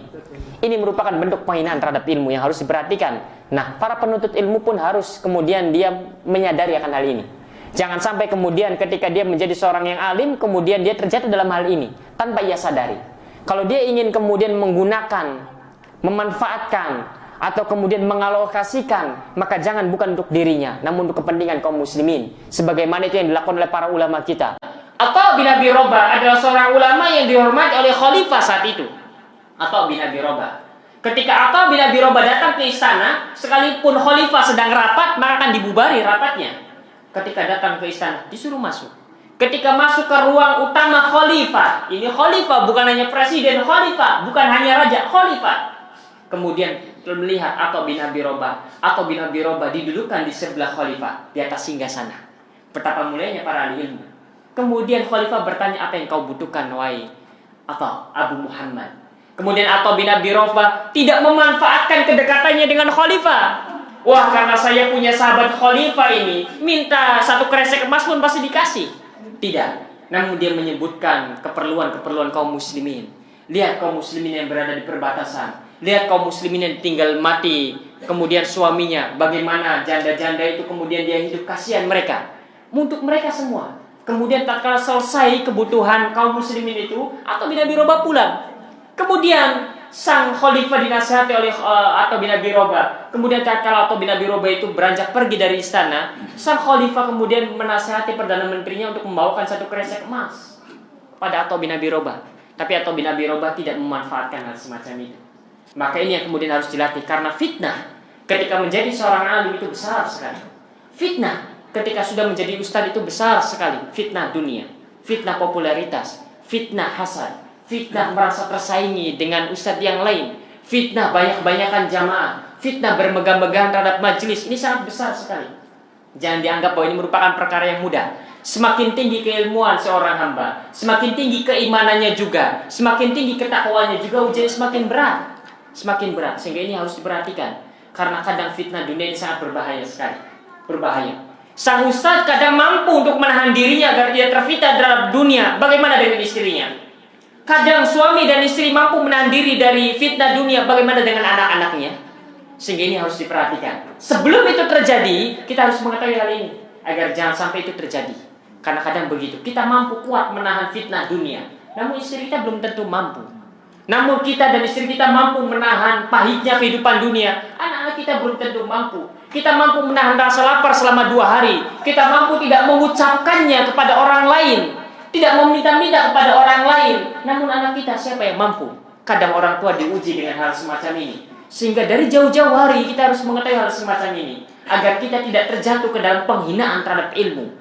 Ini merupakan bentuk penghinaan terhadap ilmu yang harus diperhatikan. Nah, para penuntut ilmu pun harus kemudian dia menyadari akan hal ini. Jangan sampai kemudian ketika dia menjadi seorang yang alim, kemudian dia terjatuh dalam hal ini tanpa ia sadari. Kalau dia ingin kemudian menggunakan, memanfaatkan, atau kemudian mengalokasikan, maka jangan bukan untuk dirinya, namun untuk kepentingan kaum muslimin. Sebagaimana itu yang dilakukan oleh para ulama kita. Atha bin Abi Rabah adalah seorang ulama yang dihormati oleh khalifah saat itu. Atha bin Abi Rabah. Ketika Atha bin Abi Rabah datang ke istana, sekalipun khalifah sedang rapat, maka akan dibubari rapatnya. Ketika datang ke istana, disuruh masuk. Ketika masuk ke ruang utama khalifah, ini khalifah bukan hanya presiden, khalifah bukan hanya raja, khalifah. Kemudian melihat Atha bin Abi Rabah. Atha bin Abi Rabah didudukkan di sebelah khalifah, di atas singgasana. Betapa mulianya para ahli ilmu. Kemudian khalifah bertanya, apa yang kau butuhkan, wahai Atha, Abu Muhammad? Kemudian Atha bin Abi Rabah tidak memanfaatkan kedekatannya dengan khalifah. Wah, karena saya punya sahabat khalifah ini, minta satu kresek emas pun pasti dikasih. Tidak. Namun dia menyebutkan keperluan-keperluan kaum muslimin. Lihat kaum muslimin yang berada di perbatasan. Lihat kaum muslimin yang tinggal mati, kemudian suaminya, bagaimana janda-janda itu kemudian dia hidup, kasihan mereka. Untuk mereka semua. Kemudian tatkala selesai kebutuhan kaum muslimin itu, Atha bin Abi Rabah pulang. Kemudian sang khalifah dinasihati oleh Atha bin Abi Rabah. Kemudian tatkala Atha bin Abi Rabah itu beranjak pergi dari istana, sang khalifah kemudian menasihati perdana menterinya untuk membawakan satu kresek emas pada Atha bin Abi Rabah. Tapi Atha bin Abi Rabah tidak memanfaatkan hal semacam itu. Maka ini yang kemudian harus dilatih, karena fitnah ketika menjadi seorang alim itu besar sekali. Fitnah ketika sudah menjadi ustadz itu besar sekali. Fitnah dunia, fitnah popularitas, fitnah hasad, fitnah merasa tersaingi dengan ustadz yang lain, fitnah banyak-banyakan jamaah, fitnah bermegah-megahan terhadap majelis. Ini sangat besar sekali. Jangan dianggap bahwa ini merupakan perkara yang mudah. Semakin tinggi keilmuan seorang hamba, semakin tinggi keimanannya juga, semakin tinggi ketakwaannya juga, ujiannya semakin berat. Semakin berat, sehingga ini harus diperhatikan. Karena kadang fitnah dunia ini sangat berbahaya sekali. Berbahaya. Sang ustadz kadang mampu untuk menahan dirinya agar tidak terfitnah dalam dunia. Bagaimana dengan istrinya? Kadang suami dan istri mampu menahan diri dari fitnah dunia. Bagaimana dengan anak-anaknya? Sehingga ini harus diperhatikan. Sebelum itu terjadi, kita harus mengetahui hal ini, agar jangan sampai itu terjadi. Karena kadang begitu, kita mampu kuat menahan fitnah dunia, namun istri kita belum tentu mampu. Namun kita dan istri kita mampu menahan pahitnya kehidupan dunia, anak-anak kita belum tentu mampu. Kita mampu menahan rasa lapar selama 2 hari. Kita mampu tidak mengucapkannya kepada orang lain, tidak meminta-minta kepada orang lain. Namun anak kita siapa yang mampu? Kadang orang tua diuji dengan hal semacam ini. Sehingga dari jauh-jauh hari kita harus mengetahui hal semacam ini, agar kita tidak terjatuh ke dalam penghinaan terhadap ilmu.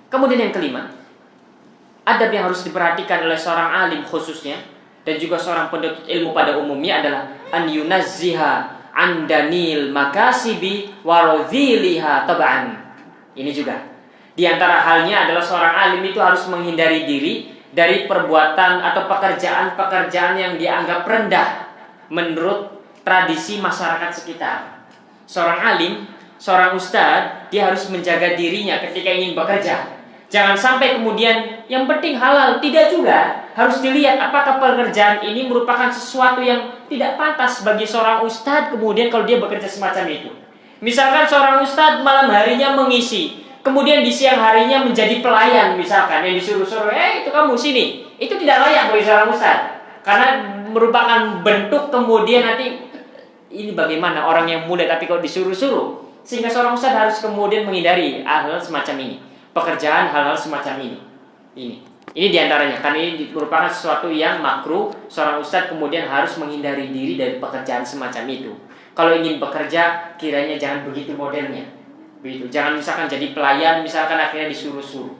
Kemudian yang kelima, adab yang harus diperhatikan oleh seorang alim khususnya, dan juga seorang penuntut ilmu pada umumnya adalah an yunazziha an danil makasibi waradhiliha tab'an. Ini juga di antara halnya adalah seorang alim itu harus menghindari diri dari perbuatan atau pekerjaan-pekerjaan yang dianggap rendah menurut tradisi masyarakat sekitar. Seorang alim, seorang ustadz, dia harus menjaga dirinya ketika ingin bekerja. Jangan sampai kemudian yang penting halal, tidak juga. Harus dilihat apakah pekerjaan ini merupakan sesuatu yang tidak pantas bagi seorang ustadz kemudian kalau dia bekerja semacam itu. Misalkan seorang ustadz malam harinya mengisi, kemudian di siang harinya menjadi pelayan misalkan, yang disuruh-suruh, itu kamu sini. Itu tidak layak bagi seorang ustadz. Karena merupakan bentuk kemudian nanti, ini bagaimana orang yang muda tapi kok disuruh-suruh. Sehingga seorang ustadz harus kemudian menghindari hal-hal semacam ini. Pekerjaan hal-hal semacam ini. Ini diantaranya, karena ini merupakan sesuatu yang makruh. Seorang ustadz kemudian harus menghindari diri dari pekerjaan semacam itu. Kalau ingin bekerja, kiranya jangan begitu modelnya. Begitu. Jangan misalkan jadi pelayan, misalkan akhirnya disuruh-suruh.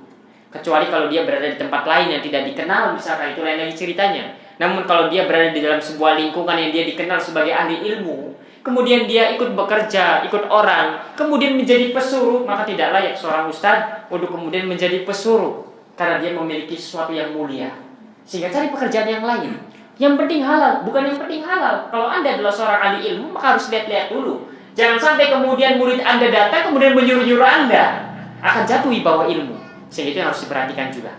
Kecuali kalau dia berada di tempat lain yang tidak dikenal, misalkan, itu lain lagi ceritanya. Namun kalau dia berada di dalam sebuah lingkungan yang dia dikenal sebagai ahli ilmu, kemudian dia ikut bekerja, ikut orang, kemudian menjadi pesuruh, maka tidak layak seorang ustadz untuk kemudian menjadi pesuruh, karena dia memiliki sesuatu yang mulia. Sehingga cari pekerjaan yang lain. Yang penting halal, bukan yang penting halal. Kalau Anda adalah seorang ahli ilmu, maka harus lihat-lihat dulu. Jangan sampai kemudian murid Anda datang, kemudian menyuruh-nyuruh Anda, akan jatuh di bawah ilmu. Sehingga itu harus diperhatikan juga.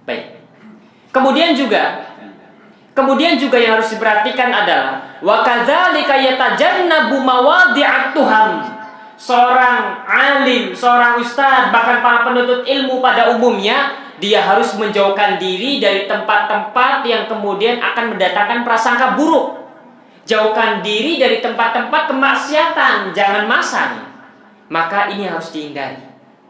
Baik. Kemudian juga yang harus diperhatikan adalah wa kadzalika yatajannabu mawadhi'at tuham. Seorang alim, seorang ustadz, bahkan para penuntut ilmu pada umumnya, dia harus menjauhkan diri dari tempat-tempat yang kemudian akan mendatangkan prasangka buruk. Jauhkan diri dari tempat-tempat kemaksiatan, jangan masang. Maka ini harus dihindari.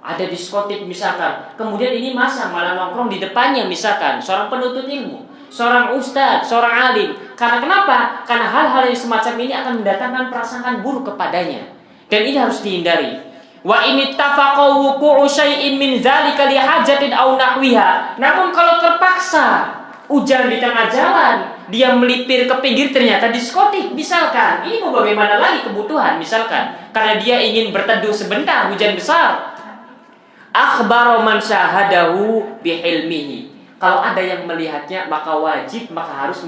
Ada diskotik misalkan, kemudian ini masang malah nongkrong di depannya misalkan, seorang penuntut ilmu, seorang ustadz, seorang alim. Karena kenapa? Karena hal-hal yang semacam ini akan mendatangkan prasangka buruk kepadanya. Dan ini harus dihindari. Wa ini tafaqaw wuqu'u syai'in min dzalika li hajatin aw nahwiha. Namun kalau terpaksa hujan di tengah jalan, dia melipir ke pinggir ternyata diskotik misalkan. Ini mau bagaimana lagi kebutuhan misalkan. Karena dia ingin berteduh sebentar, hujan besar. Akhbaro man syahadahu bihilmihi. Kalau ada yang melihatnya maka harus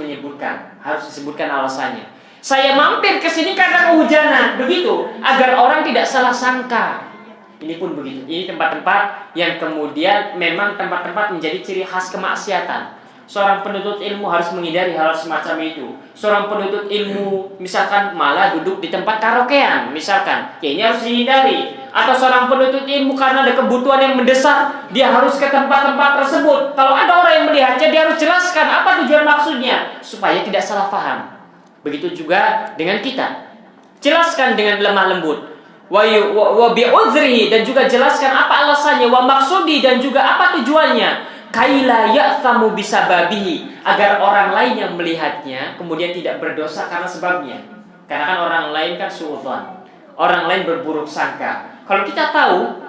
disebutkan alasannya. Saya mampir ke sini karena kehujanan, begitu, agar orang tidak salah sangka. Ini pun begitu. Ini tempat-tempat yang kemudian memang tempat-tempat menjadi ciri khas kemaksiatan. Seorang penuntut ilmu harus menghindari hal semacam itu. Seorang penuntut ilmu misalkan malah duduk di tempat karaokean misalkan, ya ini harus dihindari. Atau seorang penuntut ilmu karena ada kebutuhan yang mendesak, dia harus ke tempat-tempat tersebut. Kalau ada orang yang melihatnya, dia harus jelaskan apa tujuan maksudnya supaya tidak salah paham. Begitu juga dengan kita. Jelaskan dengan lemah lembut. Wa bi'udhrihi, dan juga jelaskan apa alasannya, wa maksudi, dan juga apa tujuannya. Kaila ya'thamu bisababihi, agar orang lain yang melihatnya kemudian tidak berdosa karena sebabnya. Karena kan orang lain kan suudzon. Orang lain berburuk sangka. Kalau kita tahu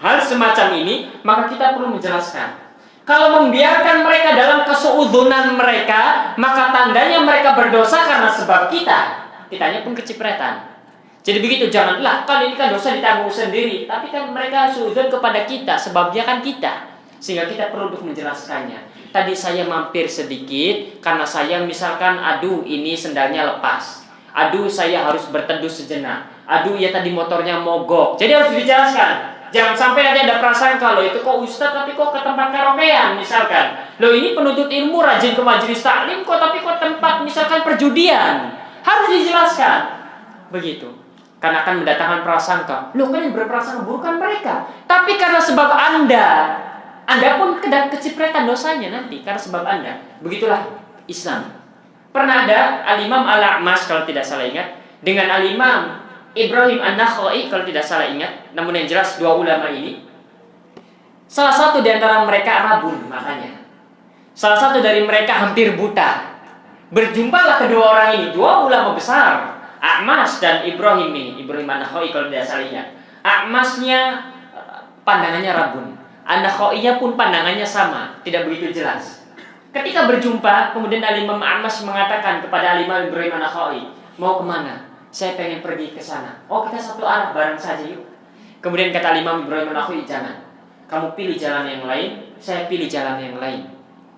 hal semacam ini, maka kita perlu menjelaskan. Kalau membiarkan mereka dalam kesuudzunan mereka, maka tandanya mereka berdosa karena sebab kita. Kitanya pun kecipretan. Jadi begitu, janganlah, kan ini kan dosa ditanggung sendiri. Tapi kan mereka suudzon kepada kita, sebabnya kan kita. Sehingga kita perlu untuk menjelaskannya. Tadi saya mampir sedikit, karena saya misalkan, aduh ini sendalnya lepas. Aduh saya harus berteduh sejenak. Aduh ya tadi motornya mogok. Jadi harus dijelaskan. Jangan sampai nanti ada perasaan kalau itu kok ustadz tapi kok ke tempat karaokean misalkan. Loh ini penuntut ilmu rajin ke majelis taklim kok tapi kok tempat misalkan perjudian. Harus dijelaskan. Begitu. Karena akan mendatangkan prasangka. Loh kan yang berprasangka buruk kan mereka. Tapi karena sebab Anda pun kecipretan dosanya nanti karena sebab Anda. Begitulah Islam. Pernah ada Al-Imam Al-A'mash kalau tidak salah ingat dengan Al-Imam Ibrahim An-Nakhai kalau tidak salah ingat. Namun yang jelas dua ulama ini, salah satu di antara mereka rabun makanya. Salah satu dari mereka hampir buta. Berjumpalah kedua orang ini, dua ulama besar, A'mash dan Ibrahim ini. Ibrahim An-Nakhai kalau tidak salah ingat. A'mashnya pandangannya rabun, An-Nakhainya pun pandangannya sama, tidak begitu jelas. Ketika berjumpa, kemudian Al-Imam A'mash mengatakan kepada Al-Imam Ibrahim An-Nakhai, mau kemana? Saya pengen pergi ke sana. Oh kita satu arah bareng saja yuk. Kemudian kata Imam Ibrahim An-Nakhai, jangan. Kamu pilih jalan yang lain, saya pilih jalan yang lain.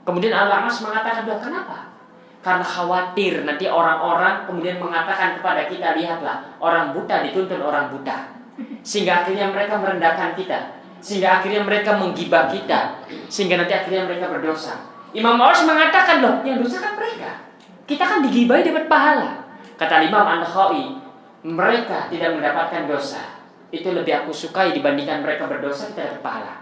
Kemudian Al-A'mash mengatakan, "Loh, kenapa?" Karena khawatir nanti orang-orang kemudian mengatakan kepada kita, "Lihatlah, orang buta dituntun orang buta." Sehingga akhirnya mereka merendahkan kita, sehingga akhirnya mereka menggibah kita, sehingga nanti akhirnya mereka berdosa. Imam A'mash mengatakan, "Loh, yang dosa kan mereka. Kita kan digibahi dapat pahala." Kata Imam An-Nakhai, "Mereka tidak mendapatkan dosa. Itu lebih aku sukai dibandingkan mereka berdosa kita dapat pahala."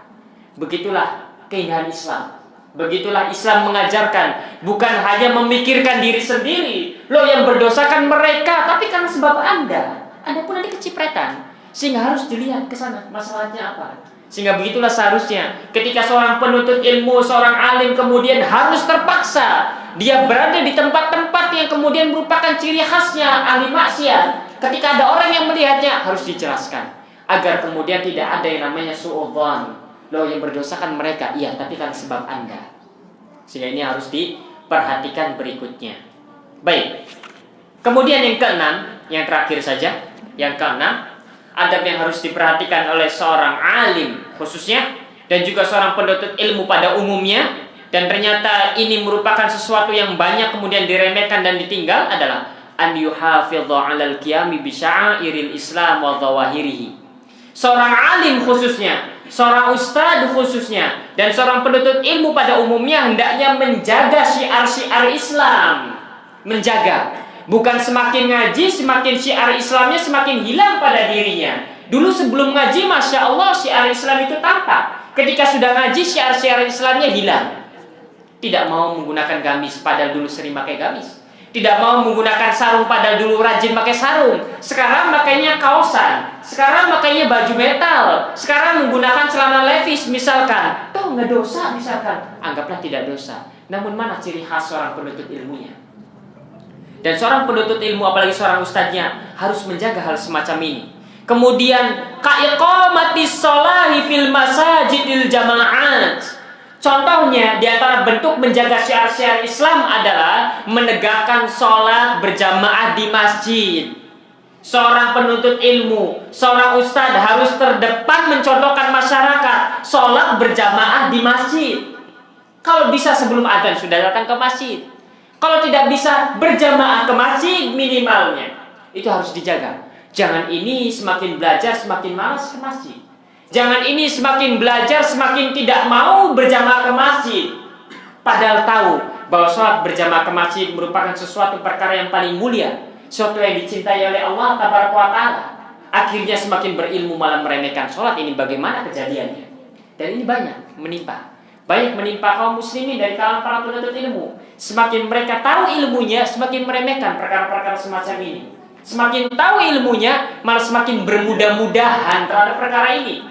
Begitulah keindahan Islam. Begitulah Islam mengajarkan, bukan hanya memikirkan diri sendiri. Loh, yang berdosa kan mereka, tapi karena sebab Anda pun nanti kecipretan. Sehingga harus dilihat ke sana masalahnya apa. Sehingga begitulah seharusnya ketika seorang penuntut ilmu, seorang alim kemudian harus terpaksa dia berada di tempat-tempat yang kemudian merupakan ciri khasnya ahli maksiat. Ketika ada orang yang melihatnya, harus dijelaskan agar kemudian tidak ada yang namanya su'udzon. Loh, yang berdosa kan mereka, iya, tapi kan sebab Anda. Sehingga ini harus diperhatikan berikutnya. Baik. Kemudian yang keenam, yang terakhir saja, yang keenam, adab yang harus diperhatikan oleh seorang alim khususnya dan juga seorang penuntut ilmu pada umumnya, dan ternyata ini merupakan sesuatu yang banyak kemudian diremehkan dan ditinggal adalah an yuhafidha 'alal qiyami bi sya'airil Islam wa dhawahirihi. Seorang alim khususnya, seorang ustadz khususnya, dan seorang penuntut ilmu pada umumnya hendaknya menjaga syiar-syiar Islam. Menjaga. Bukan semakin ngaji, semakin syiar Islamnya semakin hilang pada dirinya. Dulu sebelum ngaji, Masya Allah, syiar Islam itu tampak. Ketika sudah ngaji, syiar-syiar Islamnya hilang. Tidak mau menggunakan gamis, padahal dulu sering pakai gamis. Tidak mau menggunakan sarung, padahal dulu rajin pakai sarung. Sekarang makainya kaosan. Sekarang makainya baju metal. Sekarang menggunakan celana levis misalkan. Toh nggak dosa misalkan. Anggaplah tidak dosa. Namun mana ciri khas seorang penuntut ilmunya? Dan seorang penuntut ilmu, apalagi seorang ustadznya, harus menjaga hal semacam ini. Kemudian ka'iqamatis sholahi fil masajidil jama'at. Contohnya, di antara bentuk menjaga syiar-syiar Islam adalah menegakkan sholat berjamaah di masjid. Seorang penuntut ilmu, seorang ustadz harus terdepan mencontohkan masyarakat sholat berjamaah di masjid. Kalau bisa sebelum adzan sudah datang ke masjid. Kalau tidak bisa, berjamaah ke masjid minimalnya. Itu harus dijaga. Jangan ini semakin belajar semakin malas ke masjid. Jangan ini semakin belajar semakin tidak mau berjamaah ke masjid. Padahal tahu bahwa sholat berjamaah ke masjid merupakan sesuatu perkara yang paling mulia, sesuatu yang dicintai oleh Allah Tabaraka wa Ta'ala. Akhirnya semakin berilmu malah meremehkan sholat. Ini bagaimana kejadiannya? Dan ini banyak menimpa. Banyak menimpa kaum muslimin dari kalangan para penuntut ilmu. Semakin mereka tahu ilmunya, semakin meremehkan perkara-perkara semacam ini. Semakin tahu ilmunya, malah semakin bermudah-mudahan terhadap perkara ini.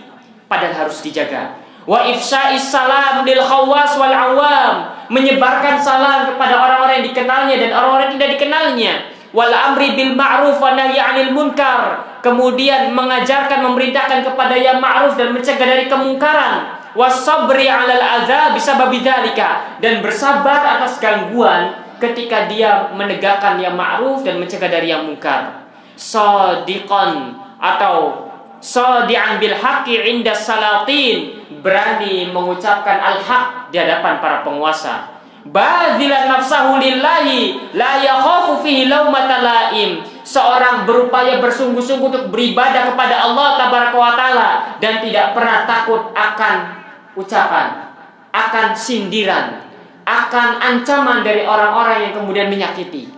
Padahal harus dijaga. Wa ifsya'is salam lil khawas wal awam, menyebarkan salam kepada orang-orang yang dikenalnya dan orang-orang yang tidak dikenalnya. Wal amri bil ma'ruf wa nahyi 'anil munkar, kemudian mengajarkan, memerintahkan kepada yang ma'ruf dan mencegah dari kemungkaran. Wasabri 'alal adza bisababi dzalika, dan bersabar atas gangguan ketika dia menegakkan yang ma'ruf dan mencegah dari yang munkar. Shadiqan atau shadi'an bil haqqi 'inda salatin, berani mengucapkan al-haq di hadapan para penguasa. Badzilan nafsahu lillahi la yakhafu fihi laumata laim, seorang berupaya bersungguh-sungguh untuk beribadah kepada Allah Tabaraka wa Ta'ala dan tidak pernah takut akan ucapan, akan sindiran, akan ancaman dari orang-orang yang kemudian menyakiti.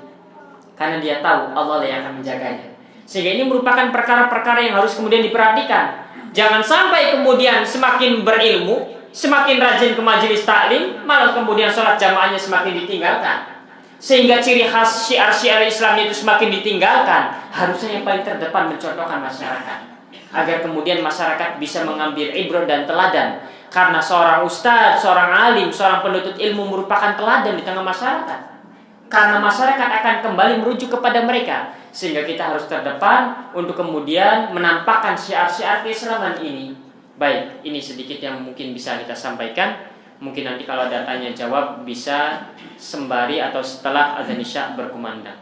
Karena dia tahu Allah yang akan menjaganya. Sehingga ini merupakan perkara-perkara yang harus kemudian diperhatikan. Jangan sampai kemudian semakin berilmu, semakin rajin ke majelis taklim, malah kemudian sholat jamaahnya semakin ditinggalkan. Sehingga ciri khas syiar-syiar Islam itu semakin ditinggalkan. Harusnya yang paling terdepan mencontohkan masyarakat, agar kemudian masyarakat bisa mengambil ibrah dan teladan. Karena seorang ustadz, seorang alim, seorang penuntut ilmu merupakan teladan di tengah masyarakat. Karena masyarakat akan kembali merujuk kepada mereka. Sehingga kita harus terdepan untuk kemudian menampakkan syiar-syiar keislaman ini. Baik, ini sedikit yang mungkin bisa kita sampaikan. Mungkin nanti kalau ada tanya jawab bisa sembari atau setelah azan isya berkumandang.